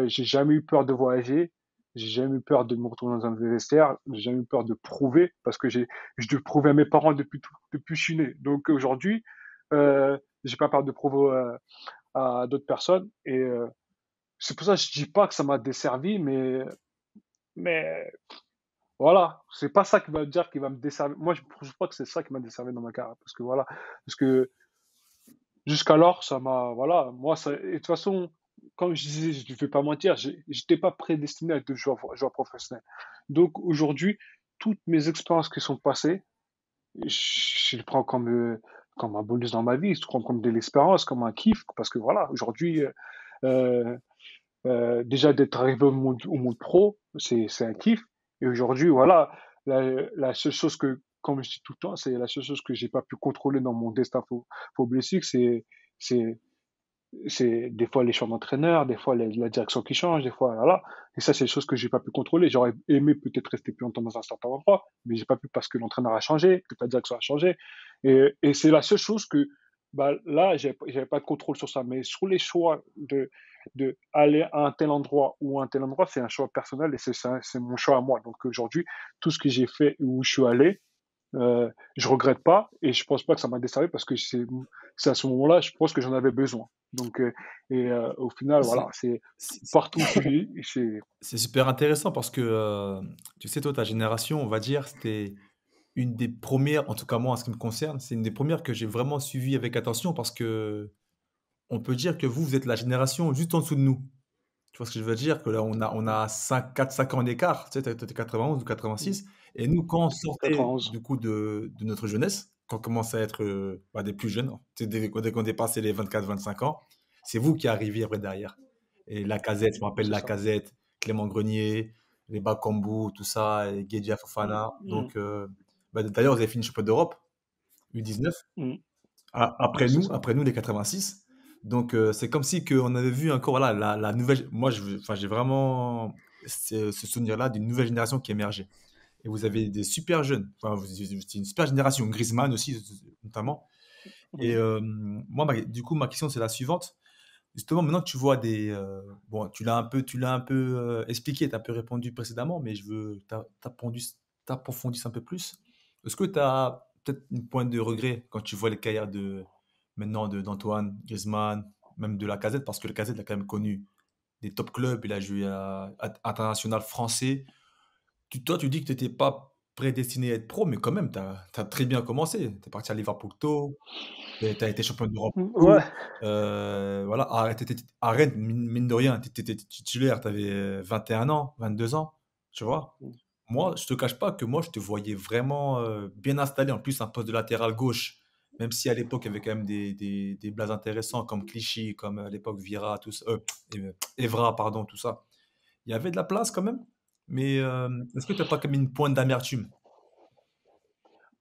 B: j'ai jamais eu peur de voyager, j'ai jamais eu peur de me retrouver dans un vestiaire, j'ai jamais eu peur de prouver parce que je dois prouver à mes parents depuis que je suis né. Donc aujourd'hui, j'ai pas peur de prouver à d'autres personnes et c'est pour ça que je dis pas que ça m'a desservi, mais voilà, c'est pas ça qui va dire qu'il va me desservir. Moi, je trouve pas que c'est ça qui m'a desservi dans ma carrière parce que voilà, parce que jusqu'alors, ça m'a, voilà, moi, ça, et de toute façon, comme je disais, je ne vais pas mentir, j'étais pas prédestiné à être joueur professionnel. Donc aujourd'hui, toutes mes expériences qui sont passées, je les prends comme un bonus dans ma vie, je prends comme de l'expérience, comme un kiff, parce que voilà, aujourd'hui, euh, déjà d'être arrivé au monde pro, c'est un kiff. Et aujourd'hui, voilà, la seule chose que, comme je dis tout le temps, c'est la seule chose que j'ai pas pu contrôler dans mon destin footballistique, c'est, c'est des fois les choix d'entraîneur, des fois la direction qui change, des fois, voilà. Et ça, c'est des choses que j'ai pas pu contrôler. J'aurais aimé peut-être rester plus longtemps dans un certain endroit, mais j'ai pas pu parce que l'entraîneur a changé, que la direction a changé. Et c'est la seule chose que, bah, là, j'avais pas de contrôle sur ça. Mais sur les choix de aller à un tel endroit ou à un tel endroit, c'est un choix personnel et c'est mon choix à moi. Donc aujourd'hui, tout ce que j'ai fait et où je suis allé, je regrette pas et je pense pas que ça m'a desservi parce que c'est à ce moment-là, je pense que j'en avais besoin. Donc, au final, voilà, c'est
C: C'est
B: partout où
C: c'est super intéressant parce que, tu sais, toi, ta génération, on va dire, c'était une des premières, en tout cas moi, en ce qui me concerne, c'est une des premières que j'ai vraiment suivi avec attention parce que on peut dire que vous êtes la génération juste en dessous de nous. Tu vois ce que je veux dire? Que là, on a 4-5 ans d'écart. Tu sais, toi, t'es 91 ou 86. Et nous, quand on sortait
B: 91.
C: du coup de notre jeunesse, quand on commence à être des plus jeunes, dès qu'on dépasse les 24-25 ans, c'est vous qui arrivez après derrière. Et Lacazette, je me rappelle
B: C'est ça.
C: Lacazette, Clément Grenier, les Bakambu, tout ça, et Guedja Fofana.
B: Mm.
C: Donc, d'ailleurs, vous avez fini champion d'Europe, U19,
B: Mm.
C: après
B: C'est
C: nous,
B: ça.
C: les 86. Donc, c'est comme si on avait vu encore voilà, la nouvelle. Moi, j'ai vraiment ce souvenir-là d'une nouvelle génération qui émergeait. Et vous avez des super jeunes. Enfin, c'est une super génération. Griezmann aussi, notamment. Et moi, du coup, ma question, c'est la suivante. Justement, maintenant que tu vois bon, tu l'as un peu expliqué, tu as un peu répondu précédemment, mais je veux t'approfondisses un peu plus. Est-ce que tu as peut-être une pointe de regret quand tu vois les carrières d'Antoine, Griezmann, même de Lacazette, parce que Lacazette a quand même connu des top clubs, il a joué à international français. Toi, tu dis que tu n'étais pas prédestiné à être pro, mais quand même, tu as très bien commencé. Tu es parti à Liverpool tôt, tu as été champion d'Europe
B: Ouais.
C: tôt. Voilà, à Rennes, mine de rien, tu étais titulaire, tu avais 21 ans, 22 ans, tu vois. Moi, je te cache pas que moi, je te voyais vraiment bien installé. En plus, un poste de latéral gauche, même si à l'époque, il y avait quand même des blazes intéressants comme Clichy, comme à l'époque Vira, tout ça, Evra, pardon, tout ça. Il y avait de la place quand même. Mais est-ce que tu n'as pas comme une pointe d'amertume?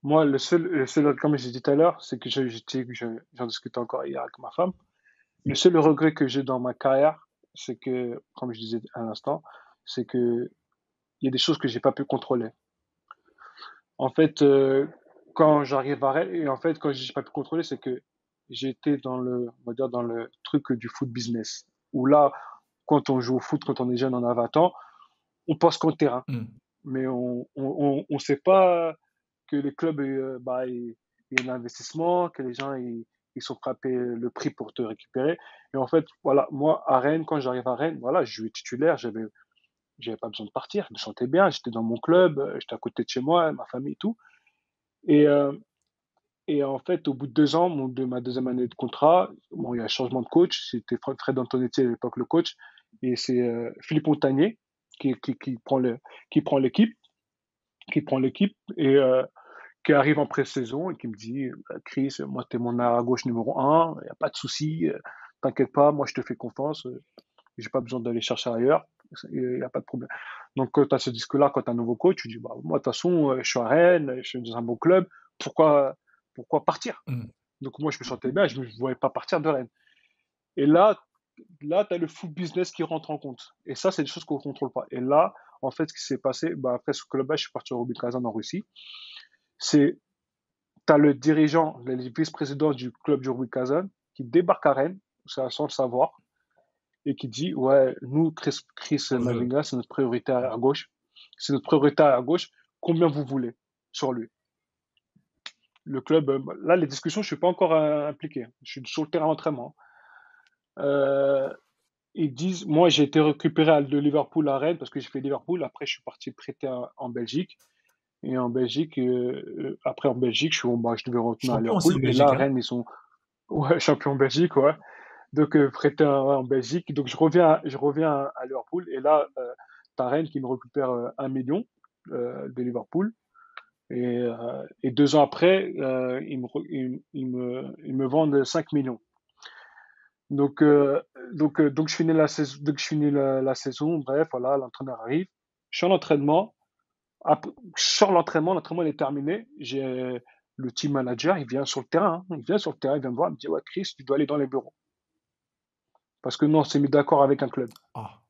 B: Moi, le seul, comme j'ai dit tout à l'heure, c'est que j'en discutais encore hier avec ma femme. Le seul regret que j'ai dans ma carrière, c'est que, comme je disais à l'instant, c'est que il y a des choses que j'ai pas pu contrôler. En fait, quand j'arrive à Rennes, et en fait, quand j'ai pas pu contrôler, c'est que j'étais on va dire, dans le truc du foot business. Où là, quand on joue au foot, quand on est jeune, on a 20 ans, on pense qu'au terrain.
C: Hmm.
B: Mais on sait pas que les clubs, il y a un investissement, que les gens, ils sont prêts à payer le prix pour te récupérer. Et en fait, voilà, moi, à Rennes, quand j'arrive à Rennes, voilà, je jouais titulaire, j'avais pas besoin de partir, je me sentais bien, j'étais dans mon club, j'étais à côté de chez moi, ma famille et tout. Et, euh, et en fait, au bout de 2 ans, de ma deuxième année de contrat, bon, il y a un changement de coach, c'était Fred Antonetti à l'époque le coach, et c'est Philippe Montagnier qui prend l'équipe, qui prend l'équipe, et qui arrive en pré-saison et qui me dit, Chris, moi, t'es mon arrière gauche numéro 1, il n'y a pas de souci, t'inquiète pas, moi, je te fais confiance, j'ai pas besoin d'aller chercher ailleurs, il n'y a pas de problème. Donc, quand tu as ce disque-là, quand tu as un nouveau coach, tu dis, bah, moi, de toute façon, je suis à Rennes, je suis dans un bon club, pourquoi, pourquoi partir?
C: Hmm.
B: Donc, moi, je me sentais bien, je ne voyais pas partir de Rennes. Et là, tu as le foot business qui rentre en compte. Et ça, c'est des choses qu'on ne contrôle pas. Et là, en fait, ce qui s'est passé, bah, après ce club-là, je suis parti au Rubin Kazan en Russie. C'est tu as le dirigeant, le vice-président du club du Rubin Kazan qui débarque à Rennes, sans le savoir, et qui dit, ouais, nous, Chris Mavinga, c'est notre priorité à gauche. C'est notre priorité à gauche. Combien vous voulez sur lui? Le club, là, les discussions, je suis pas encore impliqué. Je suis sur le terrain d'entraînement. Euh, Ils disent, moi, j'ai été récupéré de Liverpool à Rennes parce que j'ai fait Liverpool. Après, je suis parti prêter en Belgique. Et en Belgique, après en Belgique, je devais retourner à
C: Champion aussi
B: Liverpool.
C: en
B: Et là,
C: Belgique,
B: à
C: hein?
B: Rennes, ils sont ouais, champions en Belgique, ouais. Donc, prêté en Belgique. Donc, je reviens à Liverpool. Et là, t'as Rennes qui me récupère 1 million de Liverpool. Et 2 ans après, ils me vendent 5 millions. Donc je finis la saison, la saison, bref, voilà, l'entraîneur arrive. Je suis en entraînement. Je sors l'entraînement, l'entraînement il est terminé. J'ai le team manager, il vient sur le terrain, hein. Il vient sur le terrain, il vient me voir, il me dit, ouais, Chris, tu dois aller dans les bureaux. Parce que nous, on s'est mis d'accord avec un club.
C: Ah.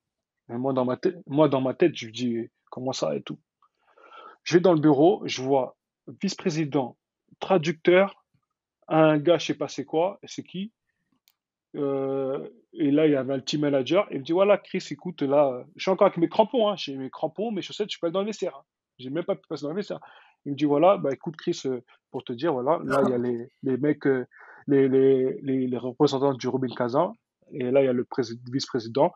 B: Et moi, dans ma tête, je lui dis, comment ça et tout. Je vais dans le bureau, je vois vice-président, traducteur, un gars, je sais pas c'est quoi, c'est qui. Et là, il y avait un team manager. Il me dit, voilà, Chris, écoute, là, je suis encore avec mes crampons, hein, j'ai mes crampons, mes chaussettes, je peux aller dans le vestiaire, hein. J'ai même pas pu passer dans le vestiaire. Il me dit, voilà, bah écoute, Chris, pour te dire, voilà, là, il y a les mecs, les représentants du Rubin Kazan, et là, il y a le vice-président.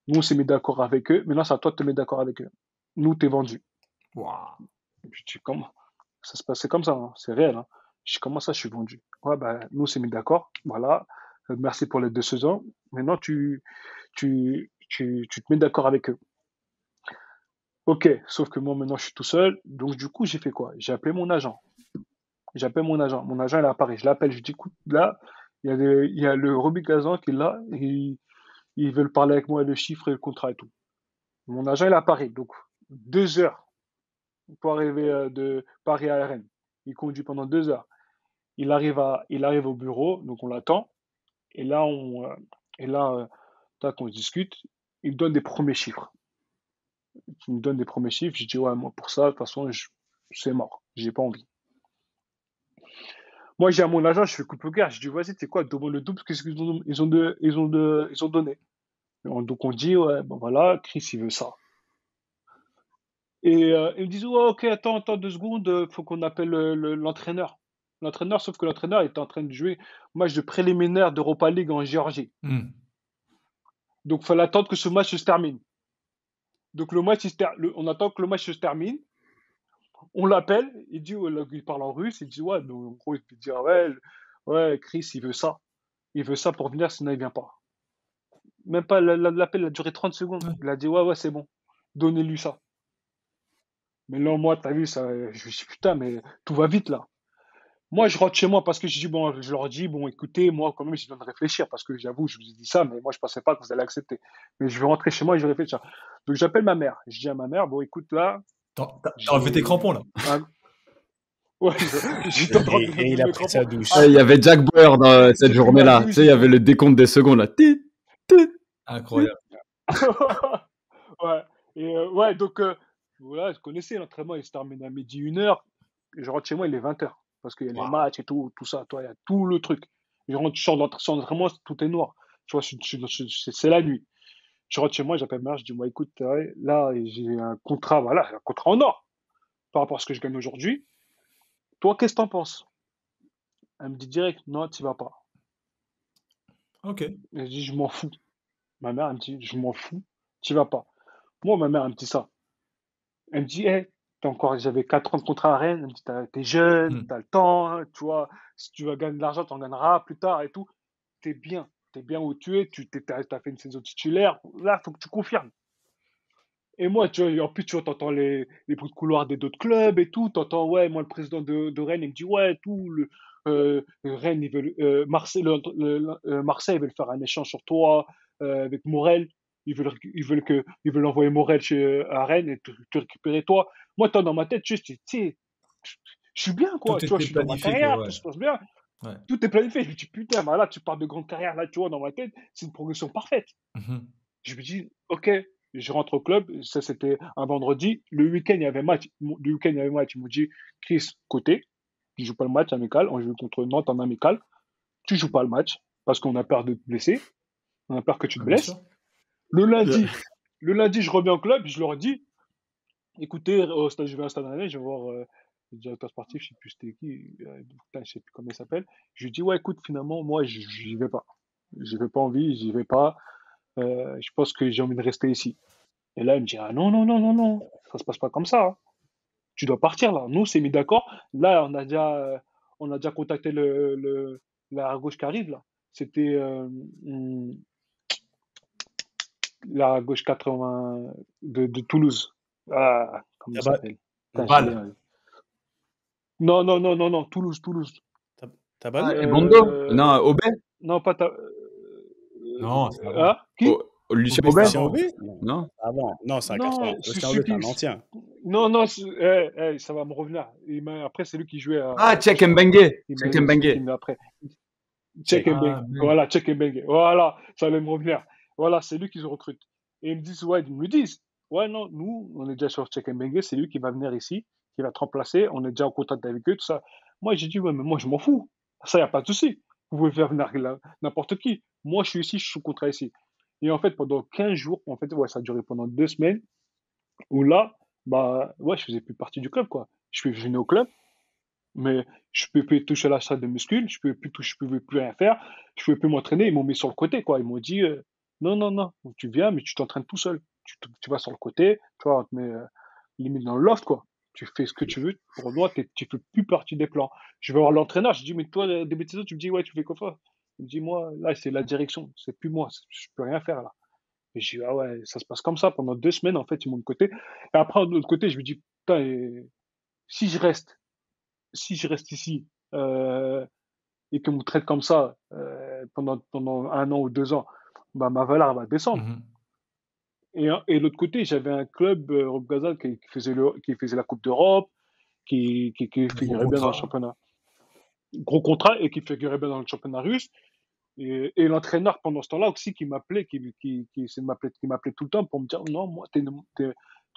B: Nous, on s'est mis d'accord avec eux. Maintenant, c'est à toi de te mettre d'accord avec eux. Nous, t'es vendu.
C: Waouh.
B: Je dis, comment? Ça se passait comme ça, hein, c'est réel, hein. Je dis, comment ça, je suis vendu? Ouais, bah, nous, on s'est mis d'accord, voilà. Merci pour les 2 saisons. Maintenant, tu te mets d'accord avec eux. Ok, sauf que moi, maintenant, je suis tout seul. Donc, du coup, j'ai fait quoi? J'ai appelé mon agent. J'appelle mon agent. Mon agent, il est à Paris. Je l'appelle. Je lui dis, écoute, là, il y a le Roby Gazan qui est là. Et ils veulent parler avec moi, le chiffre et le contrat et tout. Mon agent, il est à Paris. Donc, 2 heures pour arriver de Paris à Rennes. Il conduit pendant 2 heures. Il arrive au bureau. Donc, on l'attend. Et là, tac, on discute. Il me donne des premiers chiffres. Il me donne des premiers chiffres. Je dis, ouais, moi, pour ça, de toute façon, c'est mort. J'ai pas envie. Moi, j'ai à mon agent, je fais coup de poker. Je dis, vas-y, tu sais quoi, demande le double, qu'est-ce qu'ils ont donné. Donc, on dit, ouais, bon, voilà, Chris, il veut ça. Et ils me disent, ouais, ok, attends 2 secondes, faut qu'on appelle l'entraîneur. L'entraîneur, sauf que l'entraîneur était en train de jouer match de préliminaire d'Europa League en Géorgie. Donc, il fallait attendre que ce match se termine. Donc, on attend que le match se termine. On l'appelle, il dit, il parle en russe, il dit, ouais, donc, en gros, il peut dire, ouais, Chris, il veut ça. Il veut ça pour venir, sinon il vient pas. Même pas, l'appel a duré 30 secondes. Il a dit, ouais, c'est bon. Donnez-lui ça. Mais là, moi, t'as vu, ça, je me suis dit, putain, mais tout va vite, là. Moi, je rentre chez moi parce que je leur dis, bon, écoutez, moi, quand même, j'ai besoin de réfléchir parce que j'avoue, je vous ai dit ça, mais moi, je pensais pas que vous allez accepter. Mais je vais rentrer chez moi et je vais réfléchir. Donc, j'appelle ma mère. Je dis à ma mère, bon, écoute, là.
C: T'as enlevé tes crampons, là.
B: Ouais, j'étais en train de
A: Et il a pris sa douche.
E: Il y avait Jack Bauer dans cette journée-là. Tu sais, il y avait le décompte des secondes, là.
C: Incroyable.
B: Ouais. Et ouais, donc, voilà, je connaissais l'entraînement, il se termine à midi, 1h. Je rentre chez moi, il est 20h. Parce qu'il y a les matchs et tout ça, toi, il y a tout le truc. Je sors d'entraînement, tout est noir. Tu vois, c'est la nuit. Je rentre chez moi, j'appelle ma mère, je dis, moi, écoute, là, j'ai un contrat, voilà, un contrat en or par rapport à ce que je gagne aujourd'hui. Toi, qu'est-ce que t'en penses? Elle me dit direct, non, tu vas pas.
C: Ok.
B: Et je dis, je m'en fous. Ma mère, elle me dit, je m'en fous, tu vas pas. Moi, ma mère, elle me dit ça. Elle me dit, j'avais 4 ans de contrat à Rennes. Elle me dit, t'es jeune, t'as le temps, hein, tu vois, si tu vas gagner de l'argent, t'en gagneras plus tard et tout. T'es bien où tu es, t'as fait une saison titulaire. Là, faut que tu confirmes. Et moi, tu vois, en plus, tu vois, t'entends les bruits de couloir des d'autres clubs et tout. T'entends, ouais, moi, le président de Rennes, il me dit, ouais, tout, Rennes, Marseille, ils veulent faire un échange sur toi, avec Morel. Ils veulent envoyer Morel à Rennes et te récupérer toi. Moi, dans ma tête, tu sais, je suis bien, quoi. Tu vois, je suis dans ma carrière, tout se passe bien.
C: Ouais.
B: Tout est planifié. Je me dis, putain, bah là, tu parles de grande carrière, là, tu vois, dans ma tête, c'est une progression parfaite. Je me dis, ok, je rentre au club, ça c'était un vendredi. Le week-end, il y avait match. Ils m'ont dit, Chris, côté, tu joues pas le match amical, on joue contre Nantes en amical. Tu joues pas le match parce qu'on a peur de te blesser, on a peur que tu te blesses. Le lundi, je reviens au club, je leur dis, écoutez, je vais à Stade Rennais, je vais voir le directeur sportif, je sais plus c'était qui, je sais plus comment il s'appelle. Je lui dis, ouais, écoute, finalement, moi, j'y vais pas. J'y vais pas envie, j'y vais pas. Je pense que j'ai envie de rester ici. Et là, il me dit, ah non, ça se passe pas comme ça, hein. Tu dois partir là. Nous, c'est mis d'accord. Là, on a déjà contacté la gauche qui arrive là. C'était la gauche 80 de Toulouse. Ah, comment ça s'appelle? Non, Toulouse.
A: Taban?
E: Bondo? Non, Aubé?
B: Non, pas
C: Non, c'est pas
B: qui?
E: Lucien
A: Aubé?
E: Aubé? Non.
A: Avant. Non, c'est un 80. Lucien Aubé, c'est un ancien.
B: Non, ça va me revenir. Après, c'est lui qui jouait à.
E: Ah, Cheikh Mbengue.
B: Après. Cheikh Mbengue. Voilà, Cheikh Mbengue. Voilà, ça allait me revenir. Voilà, c'est lui qu'ils recrutent. Et ils me disent, ouais, non, nous, on est déjà sur Cheikh Mbengue, c'est lui qui va venir ici, qui va te remplacer, on est déjà en contact avec eux, tout ça. Moi, j'ai dit, ouais, mais moi, je m'en fous. Ça, y a pas de souci. Vous pouvez faire venir n'importe qui. Moi, je suis ici, je suis sous contrat ici. Et en fait, pendant 15 jours, en fait, ouais, ça a duré pendant 2 semaines, où là, bah, ouais, je faisais plus partie du club, quoi. Je venais au club, mais je ne pouvais plus toucher à la salle de muscule, je ne pouvais plus rien faire, je ne pouvais plus m'entraîner. Ils m'ont mis sur le côté, quoi. Ils m'ont dit, non, tu viens, mais tu t'entraînes tout seul. Tu vas sur le côté, tu vois, on te met limite dans le loft, quoi. Tu fais ce que tu veux. Pour moi, tu ne fais plus partie des plans. Je vais voir l'entraîneur, je dis, mais toi, début de saison, tu me dis, ouais, tu fais quoi ça? Il me dit, moi, là, c'est la direction, c'est plus moi, je peux rien faire là. Et je dis, ah ouais, ça se passe comme ça pendant 2 semaines, en fait, ils m'ont de côté. Et après, de l'autre côté, je me dis, putain, si je reste, si je reste ici et qu'on me traite comme ça pendant 1 an ou 2 ans, bah, ma valeur va descendre.
C: Mhm.
B: Et de l'autre côté, j'avais un club, Rob Gazal, qui faisait la Coupe d'Europe, qui
C: Gros
B: figurait bien dans le
C: contrat.
B: championnat. Gros contrat et qui figurait bien dans le championnat russe. Et l'entraîneur, pendant ce temps-là aussi, qui m'appelait, qui m'appelait tout le temps pour me dire non, moi,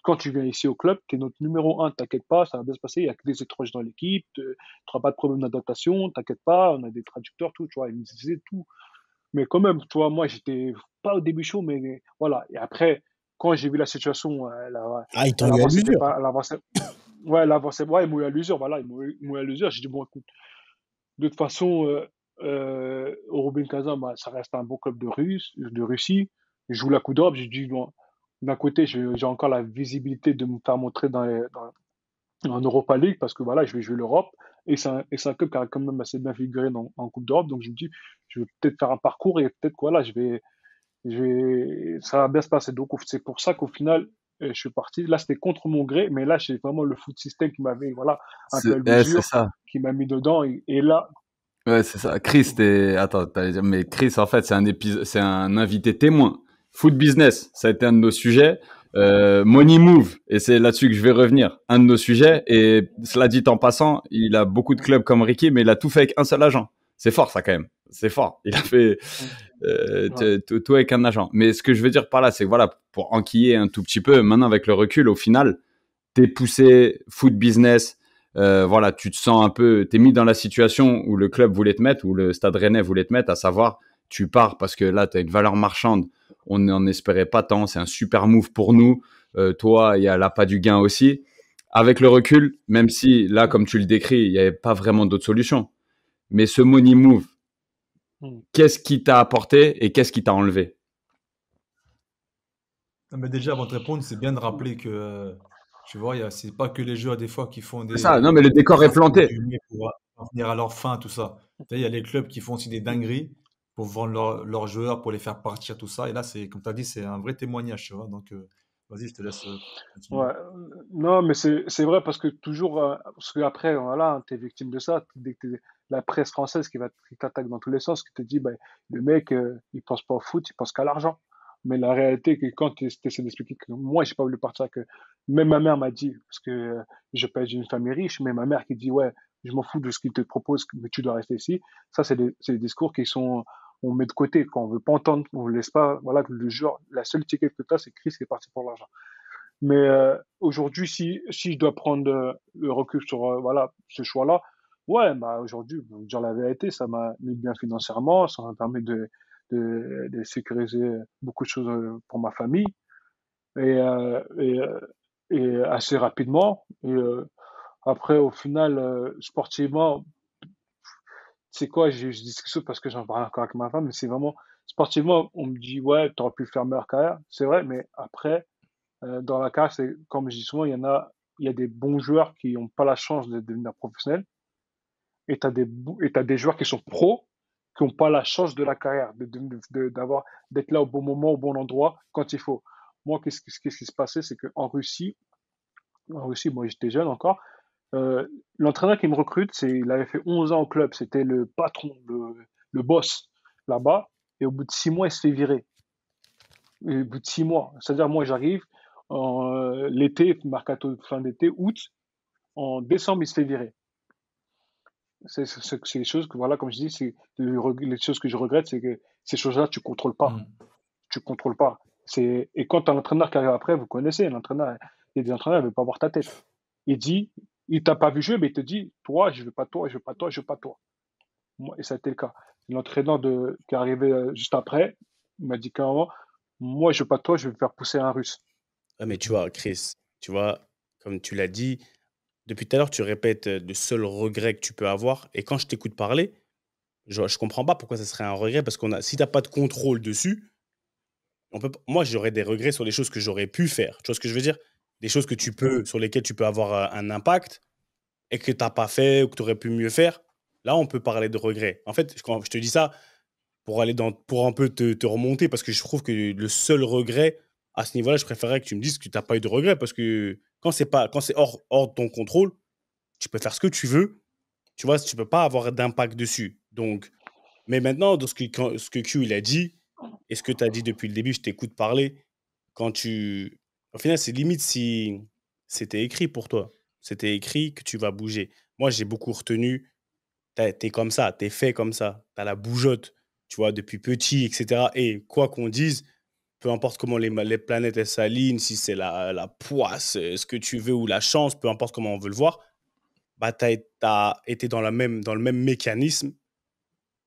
B: quand tu viens ici au club, tu es notre numéro 1, t'inquiète pas, ça va bien se passer, il n'y a que des étrangers dans l'équipe, tu n'auras pas de problème d'adaptation, t'inquiète pas, on a des traducteurs, tout, tu vois, il me disait tout. Mais quand même, tu vois, moi, j'étais pas au début chaud, mais voilà. Et après, quand j'ai vu la situation,
A: Ah, ils t'ont
B: elle
A: eu à
B: avançait
A: l'usure.
B: pas, elle avançait, ouais, il m'a eu à l'usure, voilà, il m'a eu à l'usure. J'ai dit, bon, écoute, de toute façon, au Rubin Kazan, bah, ça reste un bon club de Russie. Je joue la Coupe d'Europe, j'ai dit, bon, d'un côté, j'ai encore la visibilité de me faire montrer en Europa League parce que voilà, je vais jouer l'Europe et c'est un club qui a quand même assez bien figuré en Coupe d'Europe. Donc je me dis, je vais peut-être faire un parcours et peut-être que voilà, ça va bien se passer. Donc c'est pour ça qu'au final, je suis parti. Là, c'était contre mon gré, mais là, c'est vraiment le foot system qui m'avait voilà, un peu à
E: C'est
B: l'usure,
E: ça.
B: qui m'a mis dedans. Et là,
E: Ouais, c'est ça. Chris, attends, t'allais dire, mais Chris, en fait, c'est un invité témoin. Foot business, ça a été un de nos sujets. Money move, et c'est là-dessus que je vais revenir. Un de nos sujets, et cela dit en passant, il a beaucoup de clubs comme Ricky, mais il a tout fait avec un seul agent. C'est fort, ça, quand même. C'est fort. Il a fait
B: ouais,
E: tout avec un agent. Mais ce que je veux dire par là, c'est que voilà, pour enquiller un tout petit peu, maintenant avec le recul, au final, t'es poussé foot business, voilà, tu te sens un peu, t'es mis dans la situation où le club voulait te mettre, où le Stade Rennais voulait te mettre, à savoir, tu pars parce que là, t'as une valeur marchande, on n'en espérait pas tant, c'est un super move pour nous, toi, il y a l'appât du gain aussi. Avec le recul, même si là, comme tu le décris, il n'y avait pas vraiment d'autre solution, mais ce money move,
B: mm,
E: qu'est-ce qui t'a apporté et qu'est-ce qui t'a enlevé?
C: Non, mais déjà, avant de répondre, c'est bien de rappeler que, tu vois, c'est pas que les joueurs, des fois, qui font
E: C'est ça, non, mais le décor est
C: grâce entre
E: planté.
C: guillemets, pour en venir à leur fin, tout ça. Tu sais, il y a les clubs qui font aussi des dingueries pour vendre leurs joueurs, pour les faire partir, tout ça. Et là, comme tu as dit, c'est un vrai témoignage, tu vois. Donc, vas-y, je te laisse continuer.
B: ouais. Non, mais c'est vrai parce que toujours, parce que après, voilà, tu es victime de ça. Dès que la presse française qui t'attaque dans tous les sens, qui te dit, bah, le mec, il pense pas au foot, il pense qu'à l'argent. Mais la réalité, que quand tu essaies d'expliquer que moi, j'ai pas voulu partir, que même ma mère m'a dit, parce que je paye d'une famille riche, mais ma mère qui dit, ouais, je m'en fous de ce qu'il te propose, mais tu dois rester ici. Ça, c'est des discours on met de côté, quand on veut pas entendre, on laisse pas, voilà, le jour, la seule ticket que tu as, c'est Chris qui est parti pour l'argent. Mais aujourd'hui, si je dois prendre le recul sur voilà, ce choix-là, ouais, bah, aujourd'hui, pour dire la vérité, ça m'a mis bien financièrement, ça m'a permis de sécuriser beaucoup de choses pour ma famille et, et assez rapidement. Et après, au final, sportivement, c'est quoi, je dis ça parce que j'en parle encore avec ma femme, mais c'est vraiment, sportivement, on me dit, ouais, tu aurais pu faire meilleure carrière, c'est vrai, mais après, dans la cage, c'est comme je dis souvent, il y a des bons joueurs qui n'ont pas la chance de devenir professionnels et t'as des joueurs qui sont pros qui n'ont pas la chance de la carrière, d'être là au bon moment, au bon endroit, quand il faut. Moi, qu'est-ce qui se passait, c'est qu'en Russie, moi j'étais jeune encore, l'entraîneur qui me recrute, il avait fait 11 ans au club, c'était le patron, le boss là-bas, et au bout de 6 mois, il se fait virer. Et au bout de 6 mois. C'est-à-dire, moi, j'arrive l'été, mercato fin d'été, août, en décembre, il se fait virer. C'est les choses que, voilà, comme je dis, les choses que je regrette, c'est que ces choses-là, tu contrôles pas.
C: Mm.
B: Tu contrôles pas. Et quand tu as l'entraîneur qui arrive après, vous connaissez, l'entraîneur, il y a des entraîneurs, il ne veut pas voir ta tête. Il dit, il t'a pas vu jouer, mais il te dit, toi, je veux pas toi, je veux pas toi, je veux pas toi. Et ça a été le cas. L'entraîneur qui est arrivé juste après, il m'a dit clairement, moi, je veux pas toi, je vais me faire pousser un russe.
A: Ah, mais tu vois, Chris, tu vois, comme tu l'as dit, depuis tout à l'heure, tu répètes le seul regret que tu peux avoir. Et quand je t'écoute parler, je comprends pas pourquoi ça serait un regret. Parce si tu n'as pas de contrôle dessus, moi, j'aurais des regrets sur les choses que j'aurais pu faire. Tu vois ce que je veux dire? Des choses sur lesquelles tu peux avoir un impact et que tu n'as pas fait ou que tu aurais pu mieux faire. Là, on peut parler de regrets. En fait, quand je te dis ça, pour un peu te remonter, parce que je trouve que le seul regret, à ce niveau-là, je préférerais que tu me dises que tu n'as pas eu de regret, parce que quand c'est hors de ton contrôle, tu peux faire ce que tu veux, tu vois, tu peux pas avoir d'impact dessus. Donc, mais maintenant, ce que Q il a dit, et ce que tu as dit depuis le début, je t'écoute parler, au final, c'est limite si c'était écrit pour toi. C'était écrit que tu vas bouger. Moi, j'ai beaucoup retenu, t'es comme ça, t'es fait comme ça, t'as la bougeotte, tu vois, depuis petit, etc. Et quoi qu'on dise, peu importe comment les planètes elles s'alignent, si c'est la poisse, ce que tu veux, ou la chance, peu importe comment on veut le voir, bah, tu as été dans le même mécanisme,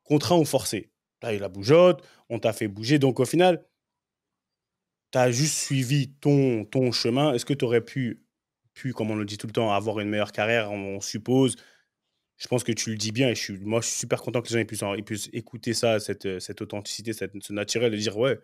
A: contraint ou forcé. Tu as eu la bougeotte, on t'a fait bouger. Donc, au final, tu as juste suivi ton chemin. Est-ce que tu aurais pu, comme on le dit tout le temps, avoir une meilleure carrière, on suppose? Je pense que tu le dis bien et moi, je suis super content que les gens ils puissent écouter ça, cette authenticité, ce naturel, et dire, ouais,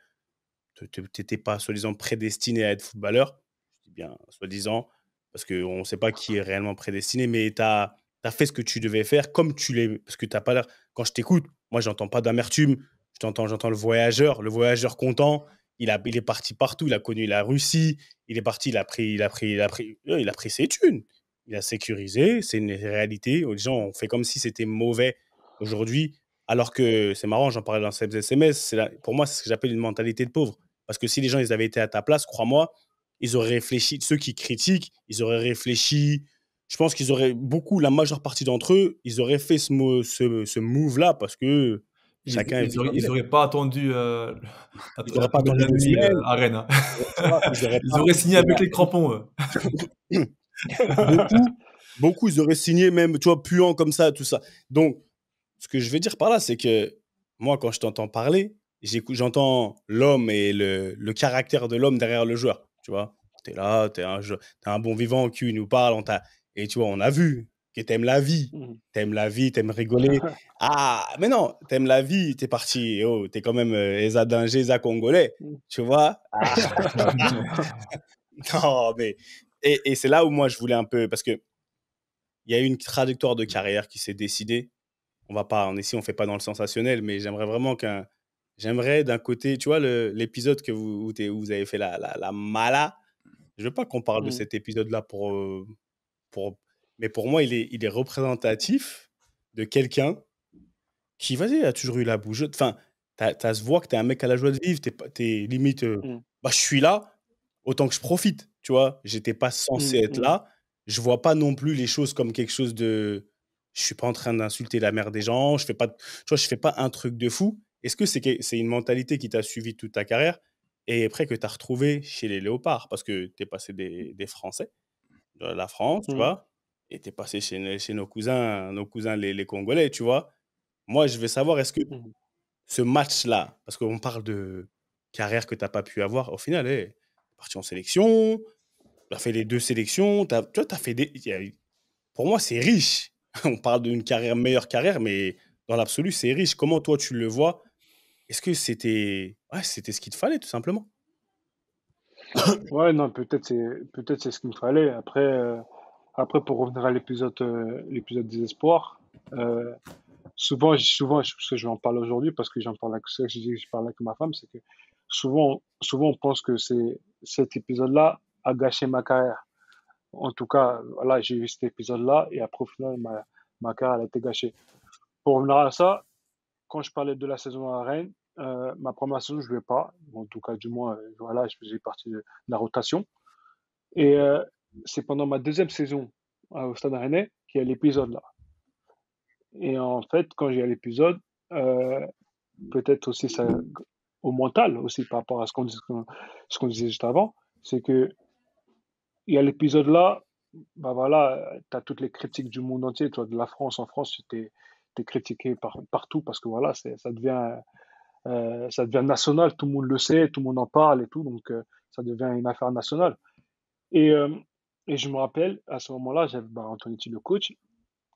A: tu n'étais pas soi-disant prédestiné à être footballeur. Je dis bien soi-disant, parce qu'on ne sait pas qui est réellement prédestiné, mais tu as fait ce que tu devais faire comme tu l'es. Parce que tu n'as pas l'air. Quand je t'écoute, moi, j'entends pas d'amertume. J'entends le voyageur content. Il est parti partout. Il a connu la Russie. Il est parti. Il a pris ses thunes. Il a sécurisé. C'est une réalité. Les gens ont fait comme si c'était mauvais aujourd'hui. Alors que c'est marrant, j'en parlais dans ces SMS. Pour moi, c'est ce que j'appelle une mentalité de pauvre. Parce que si les gens ils avaient été à ta place, crois-moi, ils auraient réfléchi. Ceux qui critiquent, ils auraient réfléchi. Je pense qu'ils auraient beaucoup, la majeure partie d'entre eux, ils auraient fait ce move-là parce que chacun est
C: Ils n'auraient pas attendu
A: ils n'auraient pas attendu 2 semaines.
C: à Rennes.
A: Ils
C: auraient signé avec les crampons.
A: Beaucoup, ils auraient signé même, tu vois, puant comme ça, tout ça. Donc, ce que je veux dire par là, c'est que moi, quand je t'entends parler, j'entends l'homme et le caractère de l'homme derrière le joueur. Tu vois, t'es là, t'es un bon vivant, qui nous parle, et tu vois, on a vu que t'aimes la vie. T'aimes la vie, t'aimes rigoler. Ah, mais non, t'aimes la vie, t'es parti. Oh, t'es quand même Eza congolais. Tu vois. Non, mais. Et c'est là où moi, je voulais un peu. Parce qu'il y a eu une trajectoire de carrière qui s'est décidée. Ici, on fait pas dans le sensationnel, mais j'aimerais d'un côté, tu vois, l'épisode où vous avez fait la mala. Je veux pas qu'on parle de cet épisode-là mais pour moi, il est représentatif de quelqu'un qui, vas-y, a toujours eu la bougeotte. Enfin, t'as se voit que t'es un mec à la joie de vivre, t'es limite, bah, je suis là, autant que je profite, tu vois. J'étais pas censé être là. Je vois pas non plus les choses comme quelque chose de. Je suis pas en train d'insulter la mère des gens. Je fais pas un truc de fou. Est-ce que c'est une mentalité qui t'a suivi toute ta carrière et après que tu as retrouvé chez les Léopards parce que tu es passé des Français, de la France, tu vois, et tu es passé chez nos cousins les Congolais, tu vois. Moi, je veux savoir, est-ce que ce match-là, parce qu'on parle de carrière que tu n'as pas pu avoir, au final, tu es parti en sélection, tu as fait les 2 sélections, tu as fait pour moi, c'est riche. On parle d'une meilleure carrière, mais dans l'absolu, c'est riche. Comment toi, tu le vois? Est-ce que c'était ce qu'il te fallait, tout simplement?
B: Ouais, non, peut-être c'est ce qu'il me fallait. Après pour revenir à l'épisode des espoirs, souvent, parce que je vais en parler aujourd'hui, parce que je parle avec ma femme, c'est que souvent on pense que cet épisode-là a gâché ma carrière. En tout cas, voilà, j'ai eu cet épisode-là et après, au final, ma carrière elle a été gâchée. Pour revenir à ça, quand je parlais de la saison à Rennes, ma première saison, je ne jouais pas. En tout cas, du moins, voilà, je faisais partie de la rotation. Et c'est pendant ma deuxième saison au Stade Rennais qu'il y a l'épisode là. Et en fait, quand j'ai l'épisode, peut-être aussi ça, au mental aussi par rapport à ce qu'on disait juste avant, c'est que il y a l'épisode là, bah voilà, tu as toutes les critiques du monde entier, toi, de la France. En France, tu es critiqué partout parce que voilà, ça devient national, tout le monde le sait, tout le monde en parle et tout, donc ça devient une affaire nationale. Et, euh, et je me rappelle, à ce moment-là, j'avais Antonetti, le coach,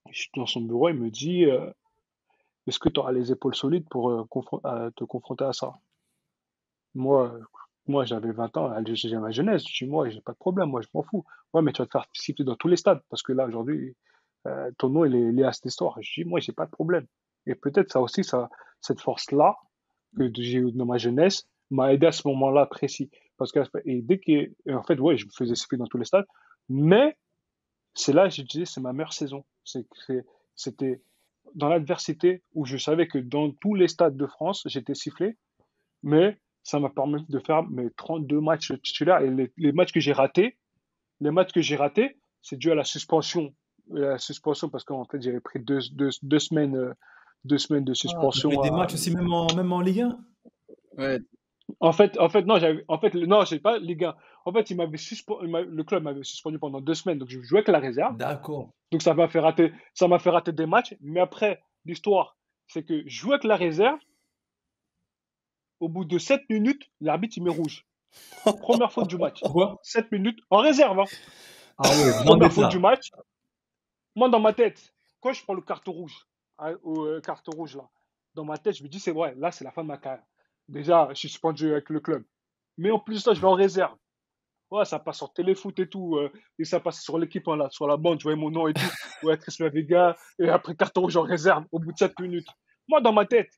B: je suis dans son bureau, il me dit est-ce que tu auras les épaules solides pour te confronter à ça? Moi, moi j'avais 20 ans, j'ai ma jeunesse, je dis moi, j'ai pas de problème, moi je m'en fous. Ouais, mais tu vas te faire siffler dans tous les stades, parce que là, aujourd'hui, ton nom, il est lié à cette histoire. Je dis moi, j'ai pas de problème. Et peut-être ça aussi, cette force-là, que j'ai eu dans ma jeunesse, m'a aidé à ce moment-là précis. Parce que, en fait, ouais, je me faisais siffler dans tous les stades, mais c'est là que je disais, c'est ma meilleure saison. c'était dans l'adversité où je savais que dans tous les stades de France, j'étais sifflé, mais ça m'a permis de faire mes 32 matchs titulaires et les matchs que j'ai ratés, c'est dû à la suspension. La suspension parce qu'en fait, j'avais pris deux semaines, 2 semaines de
C: Ah, t'as
B: suspension
C: fait des
B: à,
C: matchs aussi même en Ligue 1?
E: Ouais.
B: non, non, j'ai pas Ligue 1. En fait, le club m'avait suspendu pendant 2 semaines, donc je jouais avec la réserve.
C: D'accord.
B: Donc ça m'a fait rater des matchs. Mais après, l'histoire, c'est que je jouais avec la réserve. Au bout de 7 minutes, l'arbitre il met rouge. Première faute du match.
C: Pourquoi?
B: 7 minutes en réserve. Hein.
C: Ah ouais, grand
B: Première faute du
C: déclin.
B: match. Moi, dans ma tête, quand je prends le carton rouge, carton rouge là, dans ma tête, je me dis c'est vrai, là c'est la fin de ma carrière. Déjà, je suis suspendu avec le club. Mais en plus, là, je vais en réserve. Ouais, ça passe sur Téléfoot et tout. Et ça passe sur l'équipe, hein, là, sur la bande, je voyais mon nom et tout. Ouais, Chris Vega. Et après, carton rouge en réserve au bout de 7 minutes. Moi, dans ma tête,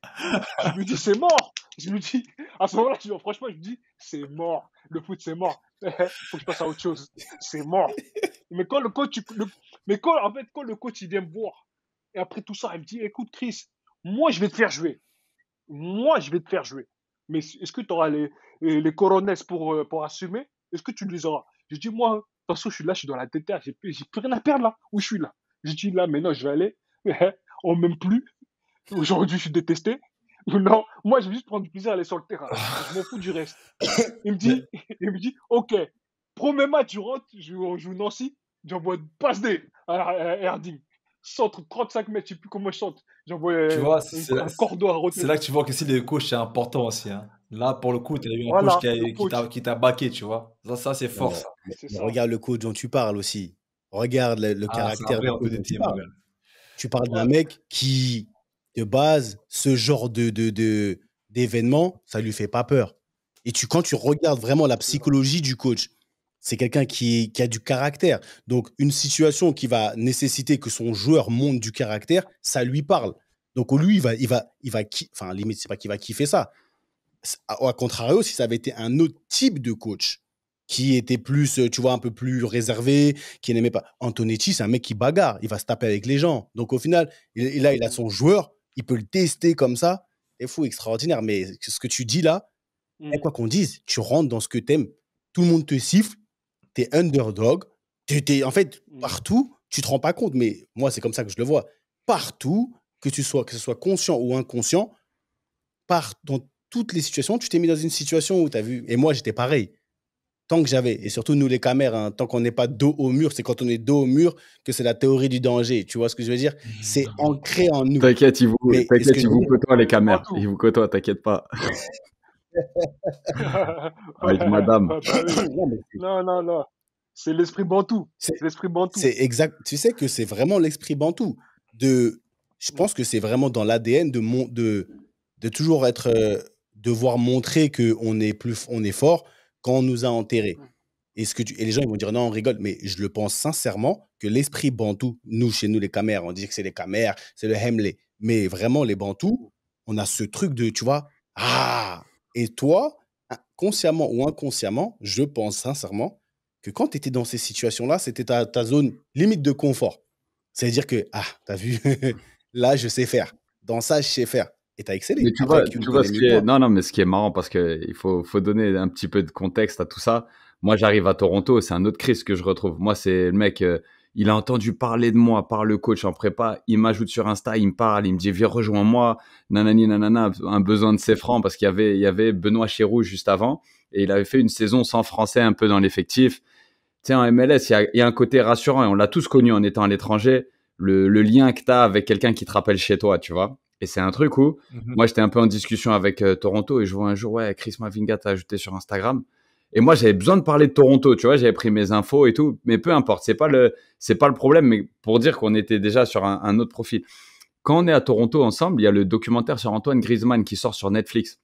B: je me dis, c'est mort. Je me dis, à ce moment-là, franchement, je me dis, c'est mort. Le foot, c'est mort. Faut que je passe à autre chose. C'est mort. Mais quand le coach, en fait, quand le coach, il vient me voir, et après tout ça, il me dit, écoute, Chris, moi, je vais te faire jouer. Moi, je vais te faire jouer. Mais est-ce que tu auras les coronets pour assumer? Est-ce que tu les auras? Je dis, moi, de toute façon, je suis là, je suis dans la tête, j'ai plus rien à perdre là, où je suis là. Je dis, là, maintenant, je vais aller, on m'aime plus. Aujourd'hui, je suis détesté. Non, moi, je vais juste prendre du plaisir à aller sur le terrain. Je m'en fous du reste. Il me dit, ok, premier match, je rentre, on joue Nancy, j'envoie une passe D à Erding. Centre 35 mètres, je sais plus comment je chante. J'envoie
C: Tu vois,
B: un cordeau à
C: c'est
B: retenir.
C: là que tu vois que si le coach c'est important aussi, hein. Là, pour le coup, tu as eu un
B: Voilà,
C: coach
B: le coach.
C: qui t'a backé, tu vois. Ça c'est
A: Non,
C: fort,
A: mais,
C: ça.
B: C'est
A: mais
B: ça.
A: regarde le coach dont tu parles aussi. Regarde le
C: Ah, c'est un
A: caractère
C: vrai
A: du coach dont tu
C: Antonetti, mon
A: parles.
C: gars.
A: Tu parles d'un
B: Ouais.
A: mec qui, de base, ce genre d'événement, ça lui fait pas peur. Et quand tu regardes vraiment la psychologie du coach, c'est quelqu'un qui a du caractère. Donc, une situation qui va nécessiter que son joueur monte du caractère, ça lui parle. Donc, lui, enfin, limite, c'est pas qu'il va kiffer ça. À contrario, si ça avait été un autre type de coach qui était plus, tu vois, un peu plus réservé, qui n'aimait pas. Antonetti, c'est un mec qui bagarre, il va se taper avec les gens. Donc au final, il a son joueur, il peut le tester comme ça. C'est fou, extraordinaire. Mais ce que tu dis là, quoi qu'on dise, tu rentres dans ce que t'aimes. Tout le monde te siffle, t'es underdog. En fait, partout, tu te rends pas compte. Mais moi, c'est comme ça que je le vois. Partout, que ce soit conscient ou inconscient, dans toutes les situations, tu t'es mis dans une situation où tu as vu. Et moi, j'étais pareil. Tant que j'avais, et surtout nous les caméras, hein, tant qu'on n'est pas dos au mur, c'est quand on est dos au mur que c'est la théorie du danger. Tu vois ce que je veux dire? C'est ancré en nous.
E: T'inquiète, ils vous côtoient, les caméras.
B: Partout.
E: Ils vous côtoient, t'inquiète pas. Avec
B: Ouais,
E: madame.
B: bah oui. Non. C'est l'esprit bantou. C'est l'esprit bantou.
A: C'est exact. Tu sais que c'est vraiment l'esprit bantou. Je pense que c'est vraiment dans l'ADN de toujours être, devoir montrer qu'on est fort quand on nous a enterrés. Et les gens ils vont dire non, on rigole, mais je le pense sincèrement que l'esprit bantou, chez nous les Camers, on dit que c'est les Camers, c'est le Hemley, mais vraiment les bantous, on a ce truc de, tu vois, et toi, consciemment ou inconsciemment, je pense sincèrement que quand tu étais dans ces situations-là, c'était ta zone limite de confort. C'est-à-dire que, t'as vu, là, je sais faire. Dans ça, je sais faire. Et t'as excellé.
E: Mais tu
A: Après,
E: vois ce qui est... Non, mais ce qui est marrant, parce qu'il faut donner un petit peu de contexte à tout ça. Moi, j'arrive à Toronto, c'est un autre Chris que je retrouve. Moi, c'est le mec, il a entendu parler de moi par le coach en prépa. Il m'ajoute sur Insta, il me parle, il me dit, viens, rejoins-moi, nanani, nanana, un besoin de ses francs, parce qu'il y avait Benoît Chéroux juste avant, et il avait fait une saison sans Français un peu dans l'effectif. Tu sais, en MLS, il y a un côté rassurant, et on l'a tous connu en étant à l'étranger, le lien que tu as avec quelqu'un qui te rappelle chez toi, tu vois. Et c'est un truc où, moi, j'étais un peu en discussion avec Toronto, et je vois un jour, ouais, Chris Mavinga t'a ajouté sur Instagram. Et moi, j'avais besoin de parler de Toronto, tu vois, j'avais pris mes infos et tout, mais peu importe, c'est pas le problème, mais pour dire qu'on était déjà sur un autre profil. Quand on est à Toronto ensemble, il y a le documentaire sur Antoine Griezmann qui sort sur Netflix.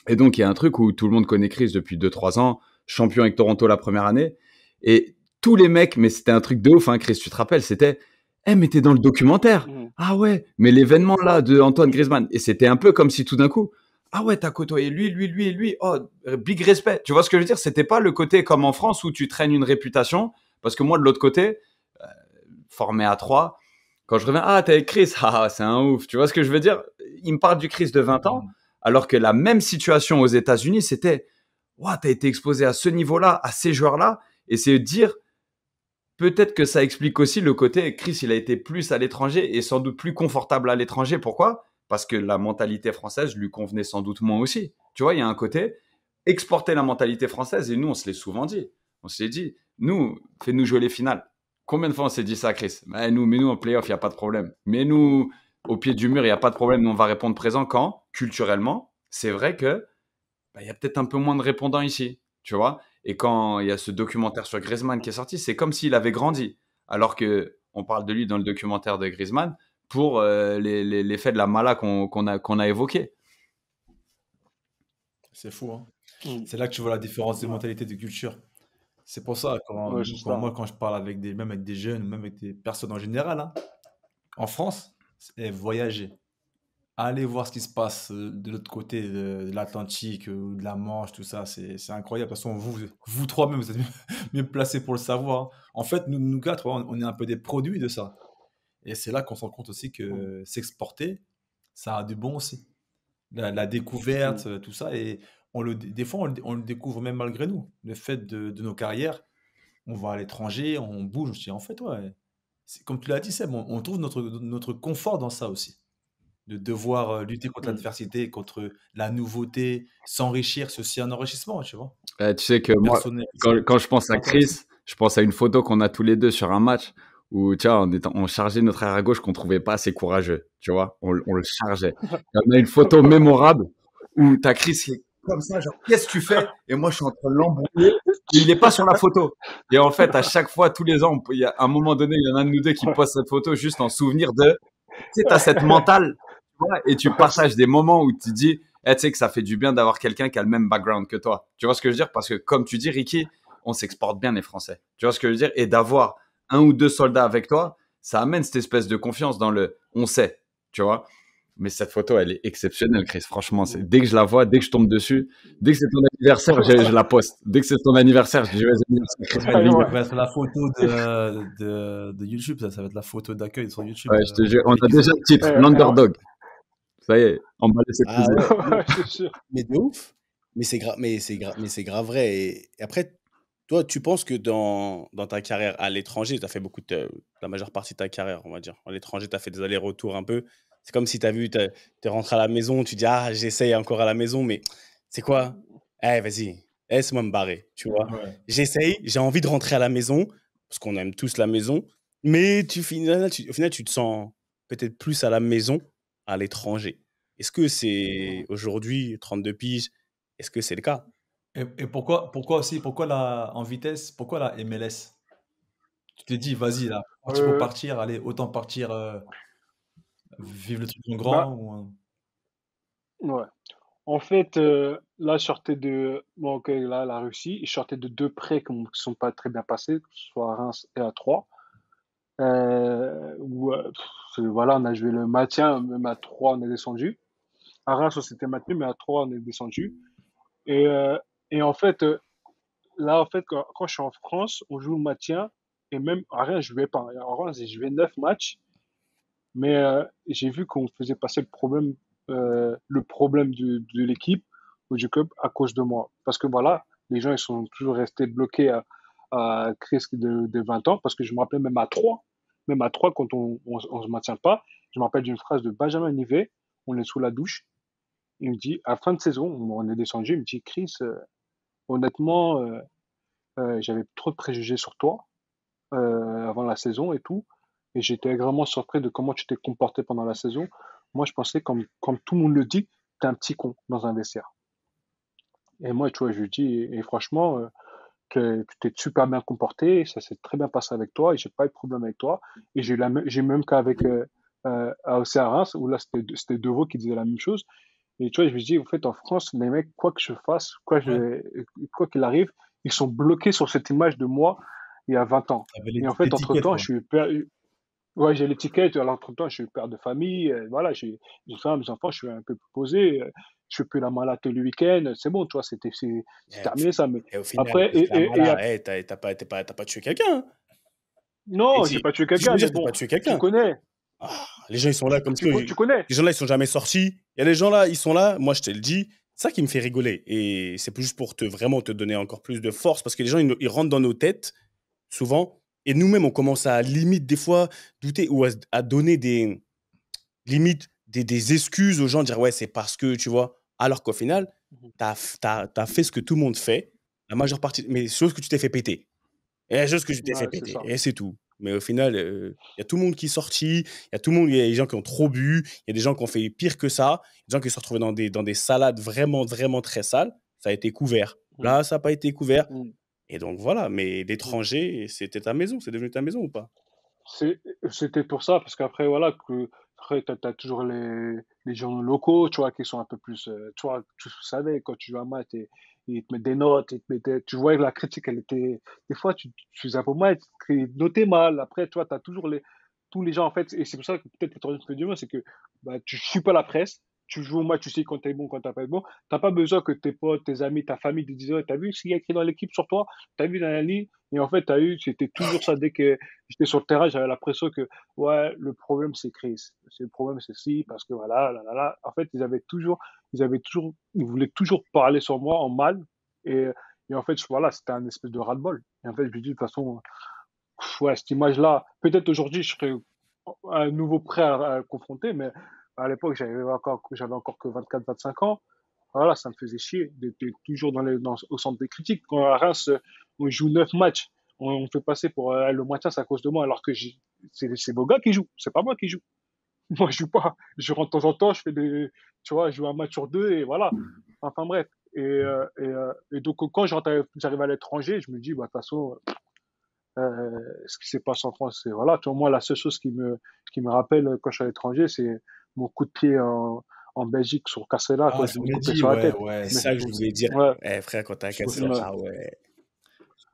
E: Et donc, il y a un truc où tout le monde connaît Chris depuis 2-3 ans, champion avec Toronto la première année, et tous les mecs, mais c'était un truc de ouf, hein, Chris, tu te rappelles, c'était mais t'es dans le documentaire. Ah ouais, mais l'événement là de Antoine Griezmann, et c'était un peu comme si tout d'un coup, ah ouais, t'as côtoyé lui, oh, big respect. Tu vois ce que je veux dire? C'était pas le côté comme en France où tu traînes une réputation, parce que moi, de l'autre côté, formé à 3, Quand je reviens, t'es avec Chris, c'est un ouf. Tu vois ce que je veux dire? Il me parle du Chris de 20 ans, alors que la même situation aux États-Unis, c'était, t'as été exposé à ce niveau-là, à ces joueurs-là, et c'est dire, peut-être que ça explique aussi le côté, Chris, il a été plus à l'étranger et sans doute plus confortable à l'étranger. Pourquoi? Parce que la mentalité française lui convenait sans doute moins aussi. Tu vois, il y a un côté, exporter la mentalité française, et nous, on se l'est souvent dit. On s'est dit, nous, fais-nous jouer les finales. Combien de fois on s'est dit ça, Chris? Mais nous, en playoff, il n'y a pas de problème. Mais nous, au pied du mur, il n'y a pas de problème. Nous, on va répondre présent quand, culturellement, c'est vrai que il y a peut-être un peu moins de répondants ici, tu vois. Et quand il y a ce documentaire sur Griezmann qui est sorti, c'est comme s'il avait grandi. Alors qu'on parle de lui dans le documentaire de Griezmann pour l'effet de la mala qu'on a évoqué.
C: C'est fou, hein. C'est là que tu vois la différence de mentalité, de culture. C'est pour ça, quand je parle avec des jeunes, même avec des personnes en général, hein, en France, c'est voyager. Allez voir ce qui se passe de l'autre côté de l'Atlantique ou de la Manche, tout ça, c'est incroyable. De toute façon, vous trois même, vous êtes mieux placés pour le savoir, hein. En fait, nous quatre, on est un peu des produits de ça. Et c'est là qu'on se rend compte aussi que s'exporter, ça a du bon aussi. La découverte, tout ça. Et des fois, on le découvre même malgré nous. Le fait de nos carrières, on va à l'étranger, on bouge. Je dis, en fait, comme tu l'as dit, Seb, on trouve notre confort dans ça aussi. De devoir lutter contre l'adversité, contre la nouveauté, s'enrichir, c'est aussi un enrichissement, tu vois.
E: Tu sais que moi, quand je pense à Chris, je pense à une photo qu'on a tous les deux sur un match où, tu vois, on chargeait notre arrière à gauche qu'on trouvait pas assez courageux, tu vois, on le chargeait. On a une photo mémorable où t'as Chris qui est comme ça, genre, qu'est-ce que tu fais? Et moi, je suis en train de l'embrouiller. Il est pas sur la photo. Et en fait, à chaque fois, tous les ans, il y a un moment donné, il y en a un de nous deux qui poste cette photo juste en souvenir de, tu sais, t'as cette mentale, et tu partages des moments où tu dis, tu sais que ça fait du bien d'avoir quelqu'un qui a le même background que toi. Tu vois ce que je veux dire? Parce que comme tu dis, Ricky, on s'exporte bien les Français. Tu vois ce que je veux dire? Et d'avoir un ou deux soldats avec toi, ça amène cette espèce de confiance dans le on sait, tu vois. Mais cette photo, elle est exceptionnelle, Chris. Franchement, dès que je la vois, dès que je tombe dessus, dès que c'est ton anniversaire, je la poste. Dès que c'est ton anniversaire, je dis joyeux anniversaire.
C: Ça va être la photo de YouTube, ça va être la photo d'accueil sur YouTube.
E: Ouais, je te jure, on a déjà le titre, l'underdog. Ça y est, emballé, c'est plaisir.
A: Mais de ouf. Mais c'est grave vrai. Et après, toi, tu penses que dans ta carrière à l'étranger, tu as fait la majeure partie de ta carrière, on va dire. À l'étranger, tu as fait des allers-retours un peu. C'est comme si tu as vu, tu es rentré à la maison, tu dis, j'essaye encore à la maison, mais c'est quoi? Vas-y, laisse-moi me barrer, tu vois.
C: Ouais.
A: J'essaye, j'ai envie de rentrer à la maison, parce qu'on aime tous la maison, mais au final, tu te sens peut-être plus à la maison à l'étranger. Est-ce que c'est aujourd'hui, 32 piges, est-ce que c'est le cas?
C: Et pourquoi en vitesse, pourquoi la MLS? Tu te dis, vas-y, là, pour partir, allez, autant partir, vivre le truc en grand.
B: Ouais. En fait, là, je sortais la Russie, je sortais de 2 prêts qui ne sont pas très bien passés, soit à Reims et à Troyes. Voilà, on a joué le maintien, même à Troyes, on est descendu. À Reims, on s'était maintenu, mais à Troyes, on est descendu. Et en fait, là, en fait, quand je suis en France, on joue le maintien, et même à Reims, je jouais pas. À Reims, j'ai joué 9 matchs, mais j'ai vu qu'on faisait passer le problème de l'équipe ou du club à cause de moi. Parce que voilà, les gens, ils sont toujours restés bloqués à Chris de 20 ans, parce que je me rappelais même à 3, quand on se maintient pas, je me rappelle d'une phrase de Benjamin Nivet, on est sous la douche, il me dit, à la fin de saison, on est descendu, il me dit, Chris, honnêtement, j'avais trop de préjugés sur toi avant la saison et tout, et j'étais vraiment surpris de comment tu t'es comporté pendant la saison. Moi, je pensais, comme tout le monde le dit, t'es un petit con dans un vestiaire. Et moi, tu vois, je lui dis, et franchement, tu t'es super bien comporté, ça s'est très bien passé avec toi, et j'ai pas eu de problème avec toi. Et j'ai même cas avec AOC à Reims, où là, c'était Deveau qui disait la même chose. Et tu vois, je lui dis, en fait, en France, les mecs, quoi que je fasse, quoi qu'il arrive, ils sont bloqués sur cette image de moi il y a 20 ans. Et en fait, entre-temps, j'ai l'étiquette, alors entre-temps, je suis père de famille, voilà, j'ai une femme, des enfants, je suis un peu plus posé, je fais plus la malade le week-end, c'est bon, tu vois, c'est terminé ça. Mais
A: Et au final,
B: après,
A: t'as pas tué quelqu'un.
B: non, j'ai pas tué quelqu'un, mais bon,
A: pas tué quelqu'un.
B: tu connais.
A: Les gens, ils sont là comme ça.
B: Tu connais.
A: Les gens là, ils sont jamais sortis. Il y a des gens là, ils sont là. Moi, je te le dis. C'est ça qui me fait rigoler. Et c'est juste pour vraiment te donner encore plus de force. Parce que les gens, ils rentrent dans nos têtes, souvent. Et nous-mêmes, on commence à limite, des fois, douter ou à donner des limites, des excuses aux gens, dire ouais, c'est parce que, tu vois. Alors qu'au final, t'as fait ce que tout le monde fait. La majeure partie. Mais chose que tu t'es fait péter. Et la chose que tu t'es fait péter. Et c'est tout. Mais au final, il y a tout le monde qui est sorti, il y a des gens qui ont trop bu, il y a des gens qui ont fait pire que ça, des gens qui se sont retrouvés dans des salades vraiment, vraiment très sales. Ça a été couvert. Là, ça n'a pas été couvert. Et donc voilà, mais l'étranger, c'était ta maison, c'est devenu ta maison ou pas?
B: C'était pour ça, parce qu'après, voilà, après, t'as toujours les journaux locaux, tu vois, qui sont un peu plus, tu vois, tu savais, quand tu joues à maths, ils te mettent des notes, tu vois, la critique, elle était, des fois, tu faisais un peu mal, tu notais mal, après, tu vois, t'as toujours tous les gens, en fait, et c'est pour ça que peut-être que tu as du mal, c'est que, bah, tu suis pas la presse, tu joues au match, tu sais quand t'es bon, quand t'as pas été bon, t'as pas besoin que tes potes, tes amis, ta famille te disent, ouais, t'as vu ce qu'il y a écrit dans l'équipe sur toi, t'as vu dans la ligne, et en fait, c'était toujours ça, dès que j'étais sur le terrain, j'avais l'impression que, ouais, le problème c'est Chris. Le problème c'est si, parce que voilà, là, là, là. En fait, ils voulaient toujours parler sur moi en mal. Et, et en fait, voilà, c'était un espèce de ras-le-bol. Et en fait, je me dis, de toute façon, ouais, cette image-là, peut-être aujourd'hui, je serais à nouveau prêt à le confronter, mais à l'époque, j'avais encore que 24, 25 ans. Voilà, ça me faisait chier d'être toujours au centre des critiques. Quand à Reims, on joue 9 matchs, on fait passer pour le maintien, c'est à cause de moi, alors que c'est vos gars qui jouent, c'est pas moi qui joue. Moi, je joue pas. Je rentre de temps en temps, tu vois, je joue un match sur deux et voilà. Enfin bref. Et donc, quand j'arrive à l'étranger, je me dis, bah, de toute façon, ce qui s'est passé en France, c'est voilà. Tu vois, moi, la seule chose qui me rappelle quand je suis à l'étranger, c'est mon coup de pied en Belgique sur Casella,
C: Ah,
B: quand
C: je
B: je me
C: me
B: coupais
C: dis,
B: sur la
C: ouais,
B: tête.
C: ouais.
A: C'est ça que je voulais dire.
B: Ouais,
A: Frère, quand t'as cassé
C: Ouais.
A: ça, ouais.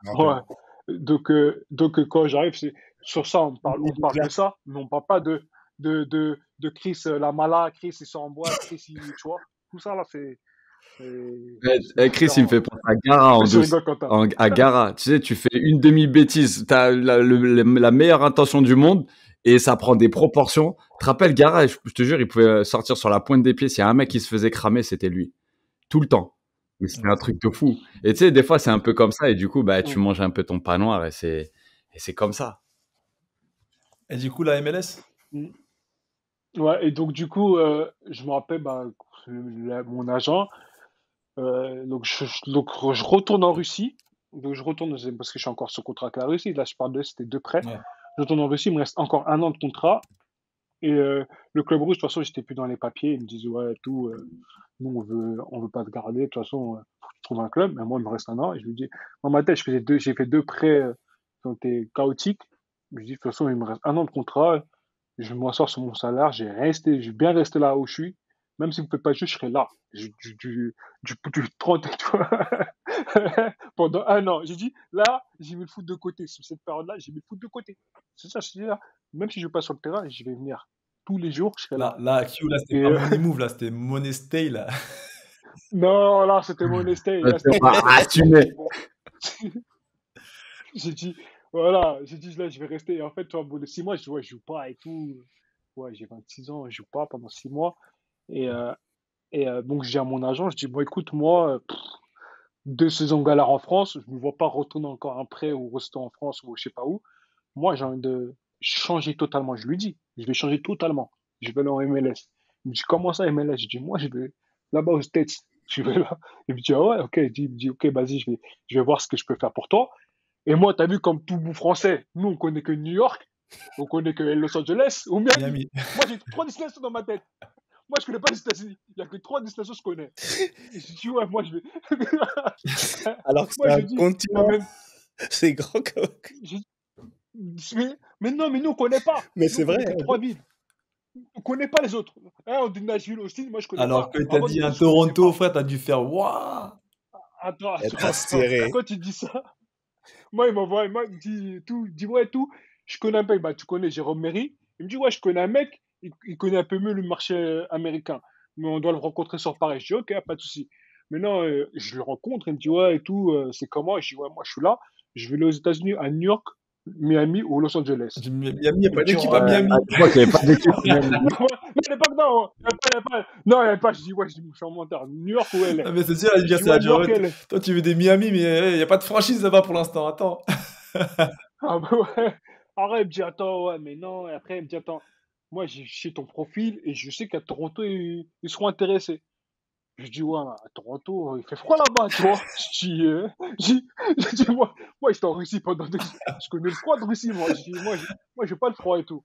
A: Je me rappelle.
B: ouais. Donc, quand j'arrive, sur ça, on parle de ça, mais on parle pas de Chris Lamala, Chris il sort en boîte, Chris tu vois, tout ça là, c'est
E: Chris, il me
B: différent.
E: fait penser à Gara en
B: Je
E: douce.
B: rigole, Quentin.
E: À Gara, tu sais, tu fais une demi-bêtise, t'as la meilleure intention du monde et ça prend des proportions. Tu te rappelles, Gara, je te jure, il pouvait sortir sur la pointe des pieds. S'il y a un mec qui se faisait cramer, c'était lui. Tout le temps. Mais c'était un truc de fou. Et tu sais, des fois, c'est un peu comme ça et du coup, bah, tu manges un peu ton pain noir et c'est comme ça.
C: Et du coup, la MLS?
B: Ouais, et donc du coup, je me rappelle, bah, mon agent, donc je retourne en Russie. Donc je retourne, parce que je suis encore sous contrat avec la Russie. Là, je parle c'était deux prêts.
C: Ouais.
B: Je retourne en Russie, il me reste encore 1 an de contrat. Et le club russe, de toute façon, j'étais plus dans les papiers. Ils me disaient, ouais, tout, nous, on veut pas te garder. De toute façon, faut que tu trouves un club. Mais moi, il me reste 1 an. Et je me dis, dans ma tête, j'ai fait 2 prêts qui ont été chaotiques. Je me dis, de toute façon, il me reste 1 an de contrat. Je vais m'asseoir sur mon salaire. Je vais bien rester là où je suis. Même si vous ne pouvez pas jouer, je serai là. Du 30, tu vois. Pendant 1 an. J'ai dit, là, j'ai mis le foot de côté. Sur cette période-là, j'ai mis le foot de côté. C'est ça, je dis là. Même si je ne vais pas sur le terrain, je vais venir tous les jours, je serai là.
C: Là, Q, là, c'était
B: Et,
C: pas Money Move, là, c'était Money Stay, là.
B: non, là, c'était mon estate. Là,
E: On va assumer.
B: J'ai dit, voilà, j'ai dit, là, je vais rester. Et en fait, toi, au bout de 6 mois, je dis, ouais, je joue pas et tout. Ouais, j'ai 26 ans, je joue pas pendant 6 mois. Et, donc, je dis à mon agent, je dis, bon, écoute, moi, 2 saisons galères en France, je ne me vois pas retourner encore un prêt ou rester en France ou je sais pas où. Moi, j'ai envie de changer totalement. Je lui dis, je vais changer totalement. Je vais aller en MLS. Il me dit, comment ça, MLS? Je dis, moi, je vais là-bas aux States. Je vais là. Il me dit, ah ouais, ok. Il me dit, ok, vas-y, je vais voir ce que je peux faire pour toi. Et moi, tu as vu, comme tout bout français, nous, on connaît que New York, on connaît que Los Angeles ou Miami.
C: Miami.
B: Moi, j'ai 3 destinations dans ma tête. Moi, je connais pas les États-Unis. Il n'y a que 3 destinations que je connais. Et je dis, ouais, moi, je vais.
A: Alors que
B: Moi,
A: c'est
B: je
A: un
B: dis,
A: continent.
B: même.
A: C'est grand comme.
B: Mais non, mais nous, on connaît pas.
A: Mais
B: Nous,
A: c'est
B: on connaît
A: vrai.
B: que 3 villes. On connaît pas les autres. Hein, on dit Nashville aussi, moi, je connais
C: Alors
B: pas.
C: que t'as
B: Avant,
C: dit un
B: je connaissais
C: Toronto,
B: pas.
C: frère, t'as dû faire waouh.
B: Attends,
A: Elle t'a serré.
B: quand tu dis ça, moi, il m'envoie, moi, il me dit tout, dis-moi tout. Je connais un mec, bah, tu connais Jérôme Méry. Il me dit, ouais, je connais un mec, il connaît un peu mieux le marché américain. Mais on doit le rencontrer sur Paris. Je dis, ok, pas de souci. Maintenant, je le rencontre, il me dit, ouais, et tout, c'est comment? Je dis, ouais, moi, je suis là. Je vais aller aux États-Unis, à New York, Miami ou Los Angeles.
C: Miami, il n'y a pas
B: Il me dit,
C: d'équipe à Miami.
E: Je crois qu'il n'y avait pas d'équipe.
B: non, à l'époque, non. Il n'y avait pas. Non, il n'y avait pas. Je dis, ouais, je suis en menteur. New York ou LA.
C: Ah, mais c'est sûr, il
B: Je dis, ouais, New York, LA.
C: toi, tu veux des Miami, mais il n'y a pas de franchise là-bas pour l'instant. Attends.
B: Ah bah ouais. Après, il me dit, attends, ouais, mais non. Et après, il me dit, attends, moi, j'ai ton profil et je sais qu'à Toronto, ils seront intéressés. Je dis, ouais, à Toronto, il fait froid là-bas, tu vois. Je dis, moi, j'étais en Russie pendant 2 ans. Je connais le froid de Russie, moi. Je dis, moi, j'ai pas le froid et tout.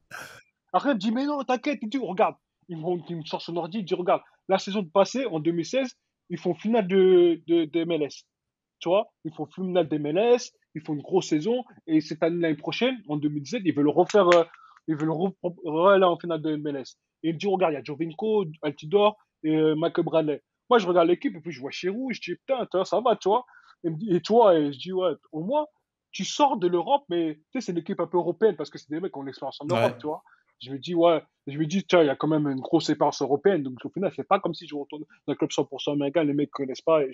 B: Après, il me dit, mais non, t'inquiète, et tout, regarde. Il me sort son ordi, il dit, regarde, la saison passée, en 2016, ils font finale de MLS. Tu vois, ils font finale d'MLS, ils font une grosse saison, et cette année, l'année prochaine, en 2017, ils veulent le refaire, ils veulent aller en finale de MLS. Et il me dit, regarde, il y a Jovinko, Altidore et Michael Bradley. Moi, je regarde l'équipe, et puis je vois Chirou, je dis, putain, ça va, tu vois. Il me dit, et tu vois, et je dis, ouais, au moins, tu sors de l'Europe, mais tu sais, c'est une équipe un peu européenne, parce que c'est des mecs qui ont l'expérience en Europe,
C: Ouais.
B: tu vois. Je me dis, ouais, tiens, il y a quand même une grosse expérience européenne, donc au final, c'est pas comme si je retourne dans un club 100% américain, les mecs connaissent pas, et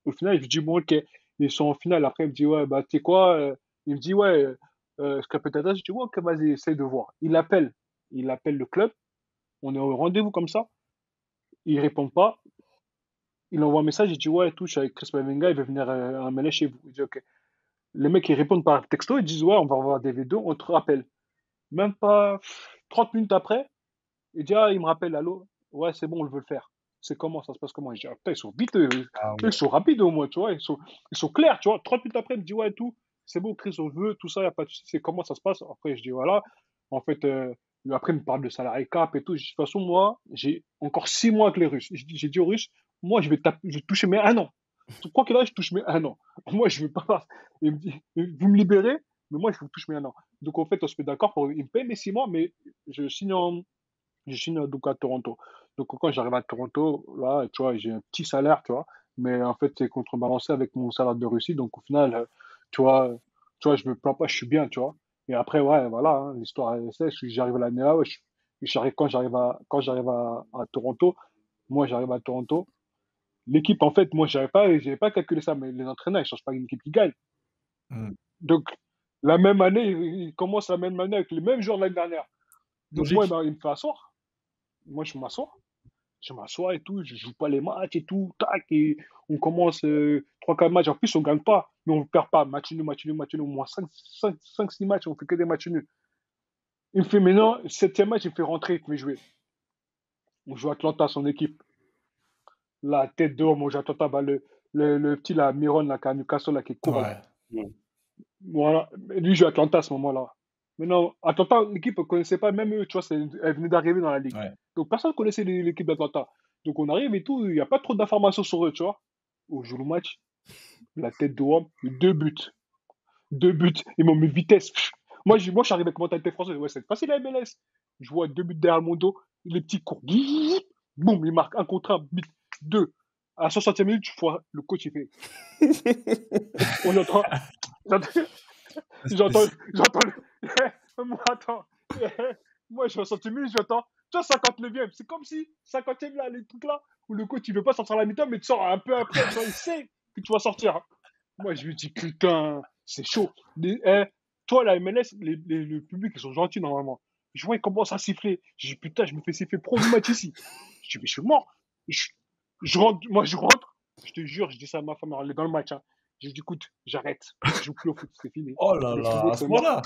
B: au final, je me dis, bon, ok, ils sont en finale. Après, il me dit, ouais, bah, tu sais quoi, il me dit, ouais, ce que peut-être, je dis, ouais, ok, vas-y, essaye de voir. Il appelle le club, on est au rendez-vous comme ça, il répond pas, il envoie un message, il dit, ouais, tout, je suis avec Chris Mavinga, il veut venir à MLA chez vous. Il dit, ok. Les mecs, ils répondent par texto, ils disent, ouais, on va revoir des vidéos, on te rappelle. Même pas 30 minutes après, il dit, ah, il me rappelle, allô, ouais, c'est bon, on veut le faire. C'est comment, ça se passe comment? Je dis, ah, putain, ils sont vite, ils sont rapides au moins, tu vois, ils sont clairs, tu vois. 30 minutes après, il me dit, ouais, tout, c'est bon, Chris, on veut, tout ça, il n'y a pas de souci, c'est comment ça se passe? Après, je dis, voilà, en fait, après, il me parle de salarié cap et tout. Je dis, de toute façon, moi, j'ai encore 6 mois avec les Russes. J'ai dit aux Russes, moi, je vais toucher mes 1 an. Quoi qu'il arrive, je touche mes 1 an. Moi, je ne veux pas. Il me dit, vous me libérez, mais moi, je vous touche mes 1 an. Donc, en fait, on se met d'accord pour. Il me paye mes 6 mois, mais je signe donc à Toronto. Donc, quand j'arrive à Toronto, là, tu vois, j'ai un petit salaire, tu vois. Mais en fait, c'est contrebalancé avec mon salaire de Russie. Donc, au final, tu vois, je me plains pas, je suis bien, tu vois. Et après, ouais, voilà, hein, l'histoire, c'est, j'arrive l'année là, ouais, quand j'arrive à Toronto, moi, j'arrive à Toronto. L'équipe, en fait, moi, j'avais pas calculé ça, mais les entraîneurs, ils changent pas une équipe qui gagne.
C: Mm.
B: Donc, la même année, ils commencent la même année avec les mêmes joueurs de l'année dernière. Donc,
C: Logique.
B: moi, ben, il me fait asseoir. Moi, je m'assois et tout, je joue pas les matchs et tout, tac, et on commence 3-4 matchs. En plus, on gagne pas, mais on perd pas. Match nul, au moins 5-6 matchs, on fait que des matchs nuls. Il me fait maintenant, 7e match, il me fait rentrer, il me fait jouer. On joue Atlanta, son équipe. La tête dehors, on joue Atlanta, bah, le petit, là, Miron, là, qui est à Newcastle, là, qui court.
C: Ouais.
B: Voilà. Et lui, il joue Atlanta à ce moment-là. Maintenant, Atlanta, l'équipe ne connaissait pas, même eux, tu vois, elle venait d'arriver dans la ligue.
C: Ouais.
B: Donc, personne ne connaissait l'équipe d'Atlanta. Donc, on arrive et tout, il n'y a pas trop d'informations sur eux, tu vois. On joue le match, la tête de homme, 2 buts. 2 buts. Ils m'ont mis vitesse. Moi, je suis arrivé avec mentalité française. Ouais, c'est facile à MLS. Je vois 2 buts derrière mon dos, les petits cours. Boum, il marque un contre un, but. 2. À la 60e minute, je vois le coach, il fait. On entend. J'entends moi, attends. Moi, je suis à 60 minutes, j'entends. Tu vois, 59e. C'est comme si 50e, là, les trucs là, où le coach, il veut pas sortir à la mi-temps, mais tu sors un peu après. Tu vois, il sait que tu vas sortir. Moi, je me dis, putain, c'est chaud. Toi, la MLS, le public, ils sont gentils normalement. Je vois, ils commencent à siffler. Je dis, putain, je me fais siffler pro du match ici. Je dis, mais je suis mort. Je rentre, je rentre. Je te jure, je dis ça à ma femme, elle est dans le match. Hein. Je dis, écoute, j'arrête. Je joue plus au foot, c'est fini.
C: Oh là là, à ce moment-là.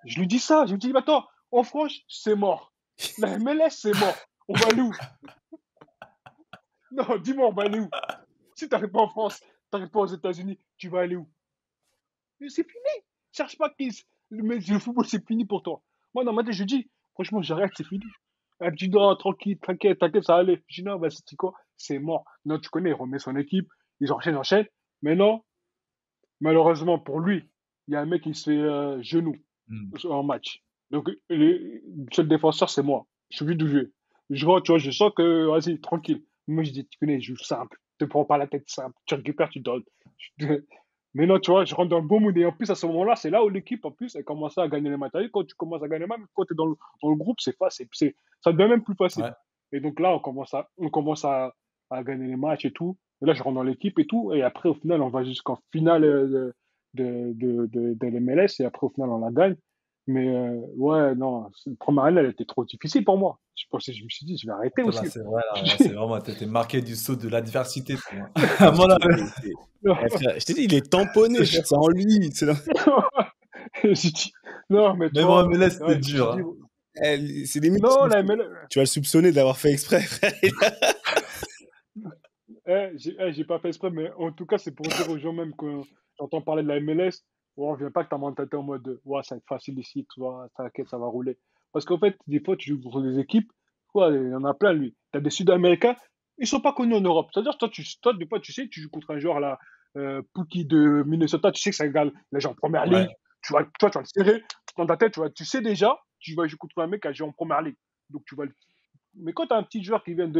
B: Je lui dis ça. Je lui dis, attends, en France, c'est mort. La MLS, c'est mort. On va aller où? Non, dis-moi, on va aller où? Si t'arrives pas en France, t'arrives pas aux États-Unis, tu vas aller où? Mais c'est fini. Cherche pas qui. Le football, c'est fini pour toi. Moi, dans ma tête, je dis, franchement, j'arrête, c'est fini. Elle me dit, non, tranquille, t'inquiète, ça va aller. Je dis, non, bah, c'est quoi? C'est mort. Non, tu connais, il remet son équipe, ils enchaînent. Mais non, malheureusement pour lui, il y a un mec qui se fait genou en match. Donc, le seul défenseur, c'est moi. Je suis obligé de jouer. Je vois, tu vois, je sens que, vas-y, tranquille. Moi, je dis, tu connais, je joue simple. Tu te prends pas la tête simple. Tu récupères, tu donnes. Mais non, tu vois, je rentre dans le bon mood. Et en plus, à ce moment-là, c'est là où l'équipe, en plus, elle commence à gagner les matchs. Quand tu commences à gagner les matchs, quand tu es dans le groupe, c'est facile. Ça devient même plus facile.
C: Ouais.
B: Et donc là, on commence à gagner les matchs et tout. Et là, je rentre dans l'équipe et tout. Et après, au final, on va jusqu'en finale de l'MLS et après, au final, on la gagne. Mais ouais, non, la première année, elle était trop difficile pour moi. Je me suis dit, je vais arrêter
C: Là,
B: aussi.
C: c'est vrai, là, c'est vraiment, t'es marqué du saut de l'adversité, toi. Moi, là,
A: Frère, je t'ai dit, il est tamponné,
C: c'est
A: c'est en lui.
B: J'ai dit, non, mais
C: même en
B: toi,
C: MLS, c'était
B: ouais, je me suis
C: dur.
B: dit,
A: C'est limite,
B: non, la MLS,
A: tu vas le soupçonner d'avoir fait exprès, frère.
B: j'ai pas fait exprès, mais en tout cas, c'est pour dire aux gens même que j'entends parler de la MLS, ouais, on vient pas que ta mentalité en mode, ouais, ça va être facile ici, tu vois, t'inquiète, ça va rouler. Parce qu'en fait, des fois, tu joues contre des équipes, ouais, il y en a plein, lui. T'as des Sud-Américains, ils sont pas connus en Europe. C'est-à-dire, toi, des fois, tu sais, tu joues contre un joueur, là, Pookie de Minnesota, tu sais que ça égale les gens en première
C: Ouais.
B: ligue, tu vas le serrer, dans ta tête, tu sais déjà, tu vas jouer contre un mec qui a joué en première ligue. Donc, tu vas le mais quand tu as un petit joueur qui vient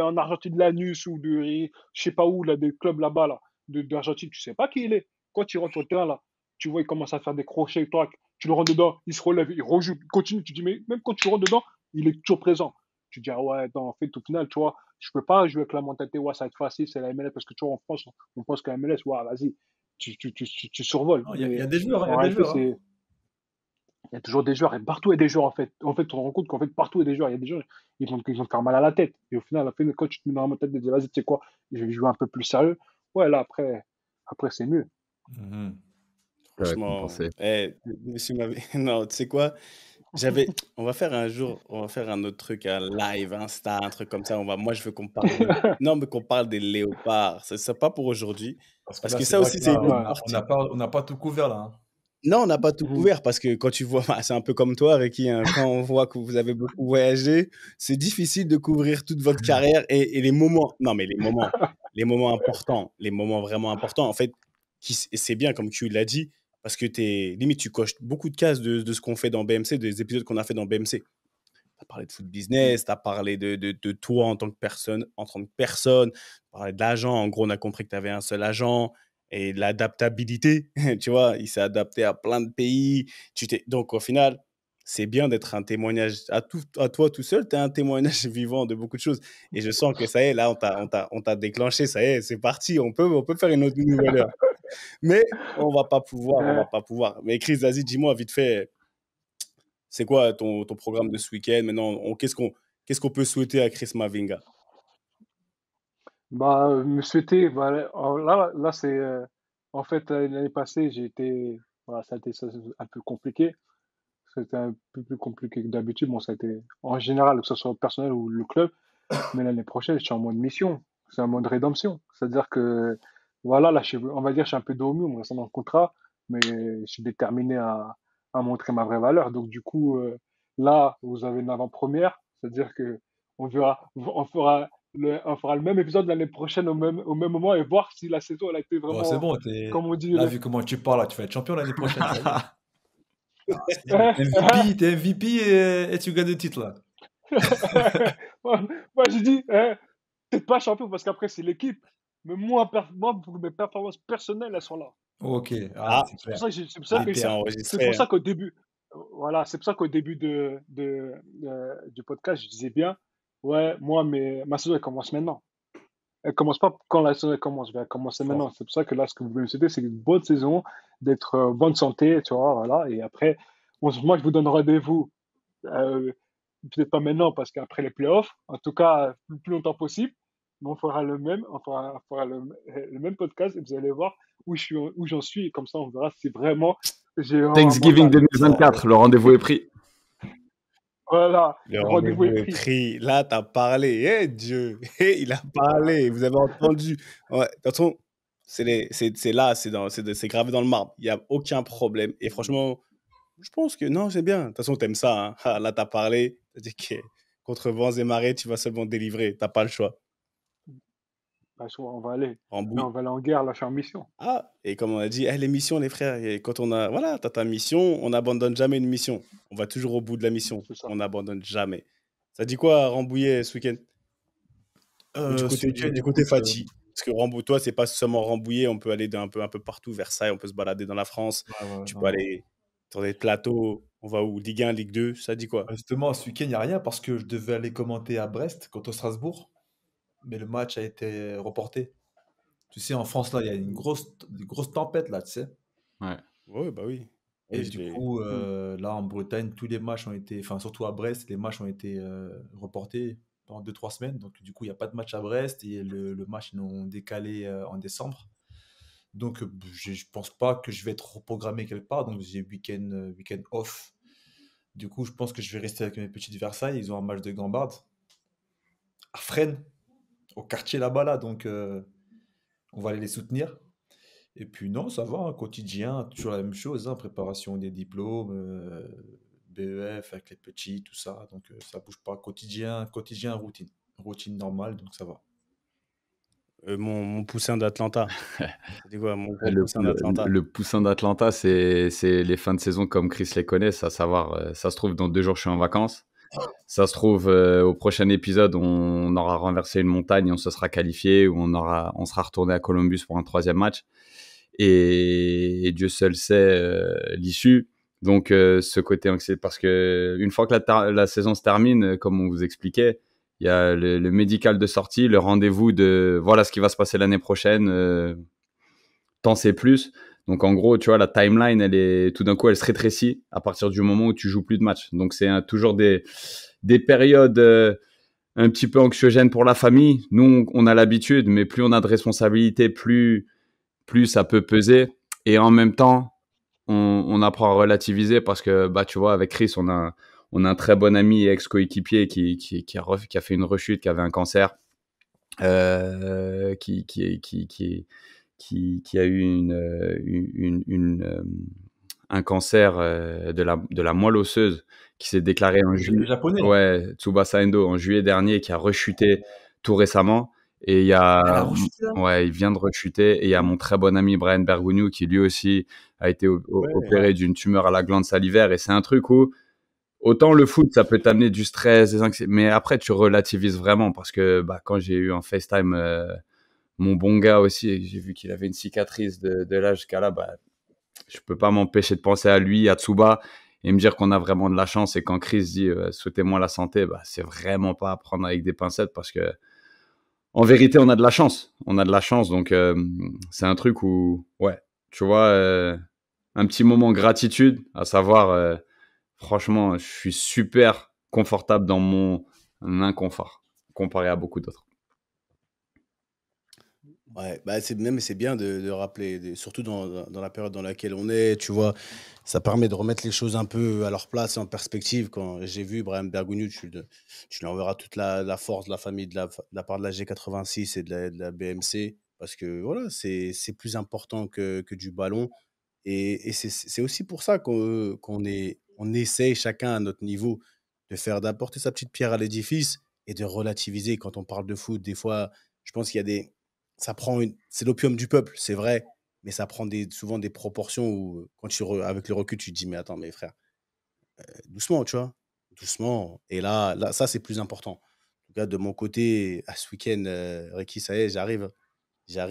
B: en Argentine de Lanús ou je sais pas où, là, des clubs là-bas, là, d'Argentine, tu sais pas qui il est. Quand il rentre sur le terrain, là, tu vois, il commence à faire des crochets, toi, tu le rentres dedans, il se relève, il rejoue, il continue. Tu dis, mais même quand tu rentres dedans, il est toujours présent. Tu dis, ah ouais, non, en fait, au final, tu vois, je peux pas jouer avec la mentalité, ouais, ça va être facile, c'est la MLS, parce que tu vois, en France, on pense que la MLS, ouais, vas-y, tu survoles.
C: Il y
B: Mais
C: a des joueurs, il y
B: en
C: a des
B: réalité,
C: joueurs.
B: il y a toujours des joueurs, et partout il y a des joueurs en fait. En fait, on se rend compte qu'en fait, partout il y a des joueurs. Il y a des joueurs, ils vont te faire mal à la tête. Et au final, quand tu te mets dans la tête de dire, vas-y, tu sais quoi, je vais jouer un peu plus sérieux. Ouais, là, après c'est mieux.
C: Mhm.
A: Franchement,
E: Compenser.
A: monsieur non, tu sais quoi? On va faire un jour, on va faire un autre truc, un live, Insta, un truc comme ça. Moi, je veux qu'on parle non, mais qu'on parle des léopards. C'est pas pour aujourd'hui.
C: Parce que
A: Parce
C: là,
A: que
C: c'est
A: ça
C: vrai
A: aussi,
C: que
A: c'est
C: là,
A: une autre partie.
C: on n'a pas tout couvert, là.
A: Non, on n'a pas tout
B: Mhm.
A: couvert parce que quand tu vois, c'est un peu comme toi, Ricky, hein, quand on voit que vous avez beaucoup voyagé, c'est difficile de couvrir toute votre carrière et les moments, non, mais les moments importants, les moments vraiment importants, en fait, et c'est bien, comme tu l'as dit, parce que limite, tu coches beaucoup de cases de ce qu'on fait dans BMC, des épisodes qu'on a fait dans BMC. Tu as parlé de foot business, tu as parlé de toi en tant que personne, tu as parlé de l'agent. En gros, on a compris que tu avais un seul agent et l'adaptabilité, tu vois, il s'est adapté à plein de pays. Donc, au final, c'est bien d'être un témoignage à toi tout seul, tu es un témoignage vivant de beaucoup de choses. Et je sens que ça y est, là, on t'a déclenché, ça y est, c'est parti, on peut faire une autre nouvelle heure. Mais on va pas pouvoir. Mais Chris, vas-y, dis-moi vite fait, c'est quoi ton programme de ce week-end? Maintenant, qu'est-ce qu'on peut souhaiter à Chris Mavinga?
B: Bah, me souhaiter, bah, là c'est, en fait, l'année passée, voilà, ça a été un peu compliqué. C'était un peu plus compliqué que d'habitude. Bon, ça a été, en général, que ce soit personnel ou le club. Mais l'année prochaine, je suis en mode mission. C'est un mode rédemption. C'est-à-dire que, voilà, là, on va dire, je suis un peu dos au mur, on me reste dans le contrat, mais je suis déterminé à montrer ma vraie valeur. Donc, du coup, là, vous avez une avant-première. C'est-à-dire que on fera le même épisode l'année prochaine au même moment et voir si la saison, elle a été
C: Bon, c'est
B: vraiment,
C: bon,
B: comme on dit,
C: là, vu comment tu parles, là, tu vas être champion l'année prochaine. Ça y est. T'es MVP et tu gagnes le titre, là.
B: Moi, je dis, peut-être pas champion parce qu'après, c'est l'équipe. Mais moi, pour mes performances personnelles, elles sont là.
C: Ok, c'est
B: C'est pour
C: clair.
B: ça que,
A: C'est
B: c'est
A: enregistré.
B: pour ça qu'au début, voilà, c'est pour ça qu'au début du podcast, je disais bien, ouais, moi, ma saison, elle commence maintenant. Elle commence pas quand la saison elle commence, elle va commencer maintenant. C'est pour ça que là, ce que vous voulez me souhaiter, c'est une bonne saison, d'être en bonne santé, tu vois, voilà. Et après, moi, je vous donne rendez-vous, euh, peut-être pas maintenant, parce qu'après les playoffs, en tout cas, le plus longtemps possible, mais on fera le même podcast et vous allez voir où j'en suis. Et comme ça, on verra si vraiment j'ai un
E: Thanksgiving
B: mental.
E: 2024, le rendez-vous est pris.
B: Voilà,
A: Le
B: le rendez-vous
A: rendez-vous
B: est
A: est
B: pris.
A: pris. Là, tu as parlé. Eh Dieu, il a parlé. Vous avez entendu. Ouais, de toute façon, c'est là, c'est gravé dans le marbre. Il n'y a aucun problème. Et franchement, je pense que non, c'est bien. De toute façon, tu aimes ça. Hein. Ah, là, tu as parlé. Tu as dit que contre vents et marées, tu vas seulement délivrer. Tu n'as pas le choix.
B: Bah, on va aller. Là,
A: Rambouille.
B: on va aller en guerre, là, je suis en mission.
A: Ah, et comme on a dit, les missions, les frères, et quand voilà, t'as ta mission, on n'abandonne jamais une mission. On va toujours au bout de la mission.
B: C'est ça.
A: On n'abandonne jamais. Ça dit quoi, Rambouillet, ce week-end? Ou
C: Ce week-end,
A: du côté
C: écoute,
A: Fati? Parce que toi, c'est pas seulement Rambouillet, on peut aller un peu partout, Versailles, on peut se balader dans la France.
C: ouais,
A: Tu
C: non,
A: peux
C: non.
A: aller sur des plateaux. On va où? Ligue 1, Ligue 2, ça dit quoi?
C: Justement, ce week-end, il n'y a rien parce que je devais aller commenter à Brest contre Strasbourg, mais le match a été reporté. Tu sais, en France, là, il y a une grosse tempête, là, tu sais.
E: Ouais.
A: Ouais, bah oui.
C: Et
A: Oui, je
C: du
A: l'ai.
C: coup, là, en Bretagne, tous les matchs ont été, enfin, surtout à Brest, les matchs ont été reportés pendant 2-3 semaines. Donc, du coup, il n'y a pas de match à Brest et le match, ils l'ont décalé en décembre. Donc, je ne pense pas que je vais être reprogrammé quelque part. Donc, j'ai week-end off. Du coup, je pense que je vais rester avec mes petits de Versailles. Ils ont un match de Gambard à Fresnes, au quartier là-bas, là. Donc, on va aller les soutenir. Et puis non, ça va, hein, quotidien, toujours la même chose, hein, préparation des diplômes, BEF avec les petits, tout ça. Donc ça bouge pas. Quotidien, routine normale, donc ça va.
A: Mon poussin d'Atlanta. C'était quoi, mon gros
E: Le,
A: poussin
E: le,
A: d'Atlanta?
E: le poussin d'Atlanta, c'est les fins de saison comme Chris les connaît, à savoir, ça se trouve dans 2 jours, je suis en vacances. Ça se trouve, au prochain épisode, on aura renversé une montagne, on se sera qualifié, ou on sera retourné à Columbus pour un 3e match. Et Dieu seul sait l'issue. Donc, ce côté anxiété, parce que une fois que la saison se termine, comme on vous expliquait, il y a le médical de sortie, le rendez-vous de voilà ce qui va se passer l'année prochaine, tant c'est plus. Donc, en gros, tu vois, la timeline, tout d'un coup, elle se rétrécit à partir du moment où tu joues plus de matchs. Donc, c'est toujours des périodes un petit peu anxiogènes pour la famille. Nous, on a l'habitude, mais plus on a de responsabilités, plus ça peut peser. Et en même temps, on apprend à relativiser parce que, bah, tu vois, avec Chris, on a un très bon ami et ex-coéquipier qui a fait une rechute, qui avait un cancer, qui a eu un cancer de la moelle osseuse qui s'est déclaré en
C: Le
E: juillet.
C: japonais, là.
E: Ouais, Tsubasa Endo en juillet dernier, qui a rechuté tout récemment. Et il y a,
C: Elle a rechuté, là.
E: ouais, il vient de rechuter. Et il y a mon très bon ami Brian Bergogneau qui lui aussi a été opéré d'une tumeur à la glande salivaire. Et c'est un truc où, autant le foot, ça peut t'amener du stress, des anxiétés, mais après, tu relativises vraiment parce que bah, quand j'ai eu en FaceTime mon bon gars aussi, j'ai vu qu'il avait une cicatrice de là jusqu'à là, bah, je peux pas m'empêcher de penser à lui, à Tsuba, et me dire qu'on a vraiment de la chance. Et quand Chris dit souhaitez-moi la santé, bah, c'est vraiment pas à prendre avec des pincettes parce que, en vérité, on a de la chance. On a de la chance, donc c'est un truc où, ouais, tu vois, un petit moment gratitude, à savoir, franchement, je suis super confortable dans mon inconfort comparé à beaucoup d'autres.
A: Ouais, bah c'est bien de rappeler, surtout dans la période dans laquelle on est, tu vois, ça permet de remettre les choses un peu à leur place, en perspective. Quand j'ai vu Brian Bergogneau, tu lui enverras toute la force de la famille de la part de la G86 et de la BMC, parce que voilà, c'est plus important que du ballon. Et c'est aussi pour ça on essaye chacun à notre niveau d'apporter sa petite pierre à l'édifice et de relativiser. Quand on parle de foot, des fois, je pense qu'il y a c'est l'opium du peuple, c'est vrai, mais ça prend souvent des proportions où, avec le recul, tu te dis, mais attends, mes frères, doucement, tu vois, doucement. Et là, ça, c'est plus important. En tout cas, de mon côté, à ce week-end, Ricky, ça y est, j'arrive, la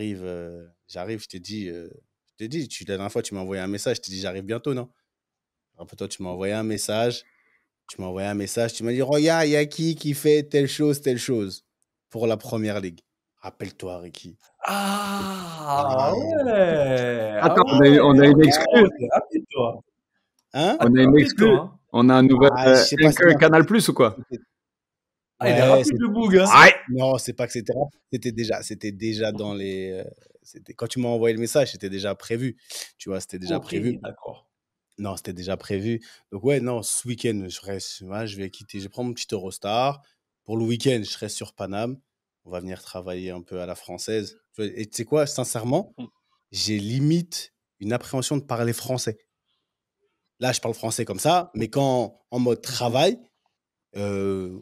A: dernière fois, tu m'as envoyé un message, je t'ai dit, j'arrive bientôt, non? Rappelle-toi, tu m'as envoyé un message, tu m'as dit, regarde, il y a qui fait telle chose pour la première ligue. Rappelle-toi, Ricky.
C: Ah ouais. Ah
E: Attends, on a une
C: ouais.
E: exclue.
C: T'es rapide, toi.
A: Hein?
E: On a une
C: Rapide,
E: exclue.
C: toi, hein.
E: On a un nouvel
A: Je sais pas, c'est bien.
E: Canal Plus ou quoi?
C: Ah, il est
A: Ouais,
C: rapide, le boug, hein.
A: non, c'est pas que c'était déjà dans les. Quand tu m'as envoyé le message, c'était déjà prévu. Tu vois, c'était déjà
C: Ok,
A: prévu.
C: d'accord.
A: Non, c'était déjà prévu. Donc, ouais, non, ce week-end, je vais quitter. Je prends mon petit Eurostar. Pour le week-end, je serai sur Paname. On va venir travailler un peu à la française. Et tu sais quoi, sincèrement, j'ai limite une appréhension de parler français. Là, je parle français comme ça, mais quand en mode travail,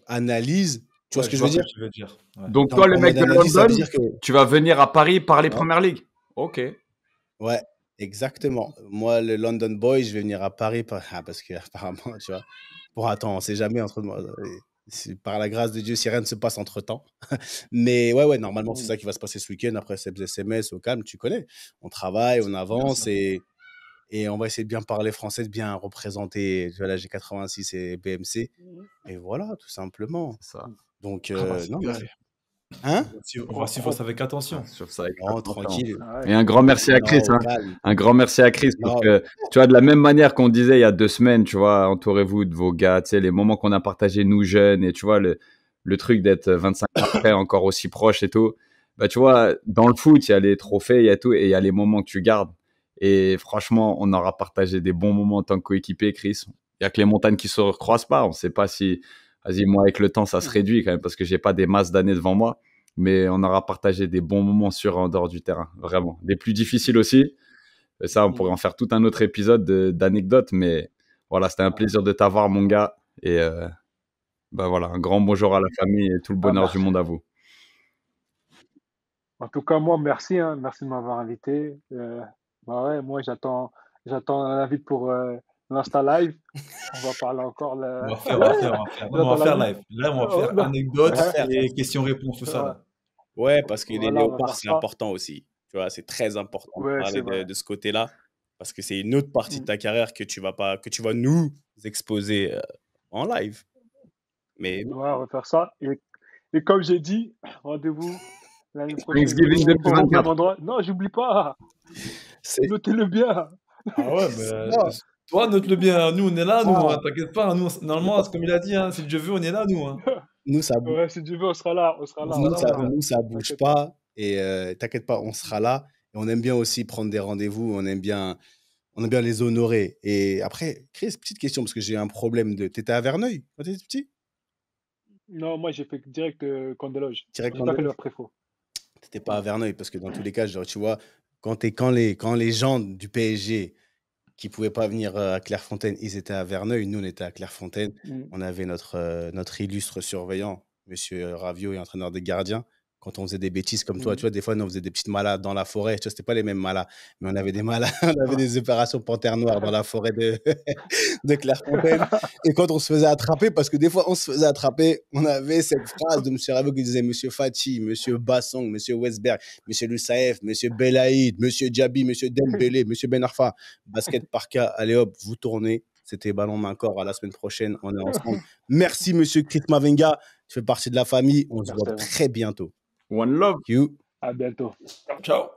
A: analyse, tu vois
C: Ouais,
A: ce que
C: je
A: je veux
C: vois ce
A: dire?
C: que tu veux dire. Ouais.
E: Donc
A: En
E: toi, le mec
A: mode
E: de
A: analyse, ça veut
E: London,
A: dire que.
E: tu vas venir à Paris parler
A: Ouais.
E: Première Ligue. Ok.
A: Ouais, exactement. Moi, le London Boy, je vais venir à Paris parce que apparemment, tu vois. Bon, attends, on sait jamais entre moi. Par la grâce de Dieu, si rien ne se passe entre-temps. Mais ouais, normalement, c'est ça qui va se passer ce week-end. Après ces SMS, au calme, tu connais. On travaille, on
C: Bien
A: avance
C: sûr.
A: et on va essayer de bien parler français, de bien représenter, tu vois, la G86 et BMC. Et voilà, tout simplement.
E: C'est ça.
A: Donc,
C: Ah bah, c'est
A: non,
C: carré.
A: Hein?
C: On va suivre ça avec attention.
E: Sur ça avec
A: Non,
E: attention.
A: tranquille.
E: Et un grand merci à Chris.
A: Non,
E: Hein.
A: calme.
E: Un grand merci à Chris parce
A: Non.
E: que, tu vois, de la même manière qu'on disait il y a 2 semaines, tu vois, entourez-vous de vos gars, tu sais, les moments qu'on a partagés nous jeunes et tu vois, le truc d'être 25 ans après encore aussi proche et tout. Bah, tu vois, dans le foot, il y a les trophées, il y a tout et il y a les moments que tu gardes. Et franchement, on aura partagé des bons moments en tant que coéquipier, Chris. Il y a que les montagnes qui se recroisent pas. On sait pas si, vas-y, moi, avec le temps, ça se réduit quand même parce que j'ai pas des masses d'années devant moi. Mais on aura partagé des bons moments sur en dehors du terrain, vraiment. Des plus difficiles aussi. Et ça, on pourrait en faire tout un autre épisode d'anecdotes. Mais voilà, c'était un plaisir de t'avoir, mon gars. Et bah voilà, un grand bonjour à la famille et tout le bonheur du monde à vous.
B: En tout cas, moi, merci. Hein, merci de m'avoir invité. Bah ouais, moi, j'attends l'invite pour l'Insta Live. On va parler encore.
C: On va faire. Non, on va faire live. Là, on va faire anecdotes et questions-réponses, tout ça. Là.
A: Ouais, parce que les
B: Voilà, on va
A: léopards,
B: faire
A: c'est
B: ça.
A: important aussi. Tu vois, c'est très important de
B: Ouais,
A: parler
B: c'est vrai.
A: de ce côté-là. Parce que c'est une autre partie de ta carrière que tu vas nous exposer en live. Mais
B: Ouais, on va faire ça. Et comme j'ai dit, rendez-vous l'année prochaine.
E: Thanksgiving
B: Au même
E: 2024.
B: endroit. Non, j'oublie pas.
A: c'est
B: Notez-le bien.
C: Ah ouais, mais
A: Non.
C: toi, note-le bien. Nous, on est là, nous.
A: Ah.
C: Hein, t'inquiète pas. Nous, normalement, comme il a dit, hein, si Dieu veut, on est là, nous. Hein.
A: nous, ça bouge.
B: Ouais, si tu veux, on sera là. On sera là.
A: Nous, ça bouge pas. Et t'inquiète pas, on sera là. Et on aime bien aussi prendre des rendez-vous. On aime bien les honorer. Et après, Chris, petite question, parce que j'ai un problème de. T'étais à Verneuil quand t'étais petit?
B: Non, moi, j'ai fait direct Candeloge.
A: Direct
B: J'ai pas fait
A: Candeloge.
B: le préfaux.
A: T'étais pas à Verneuil, parce que dans tous les cas, genre, tu vois, quand les gens du PSG qui pouvaient pas venir à Clairefontaine, ils étaient à Verneuil. Nous, on était à Clairefontaine. On avait notre illustre surveillant, Monsieur Ravio, et entraîneur des gardiens. Quand on faisait des bêtises comme toi, tu vois, des fois, nous, on faisait des petites malas dans la forêt. Tu vois, c'était pas les mêmes malas, mais on avait des malas, on avait des opérations panthère noire dans la forêt de Clairefontaine. Et quand on se faisait attraper, parce que des fois, on se faisait attraper, on avait cette phrase de Monsieur Ravio qui disait Monsieur Fati, Monsieur Bassong, Monsieur Westberg, Monsieur Loussaef, Monsieur Belaïd, Monsieur Djabi, Monsieur Dembélé, Monsieur Ben Arfa, basket par cas, allez hop, vous tournez. C'était Ballon Main Corps. À la semaine prochaine, on est ensemble. Merci, Monsieur Chris Mavinga. Tu fais partie de la famille. On se voit très bientôt.
E: One love.
A: You.
B: À bientôt.
C: Ciao.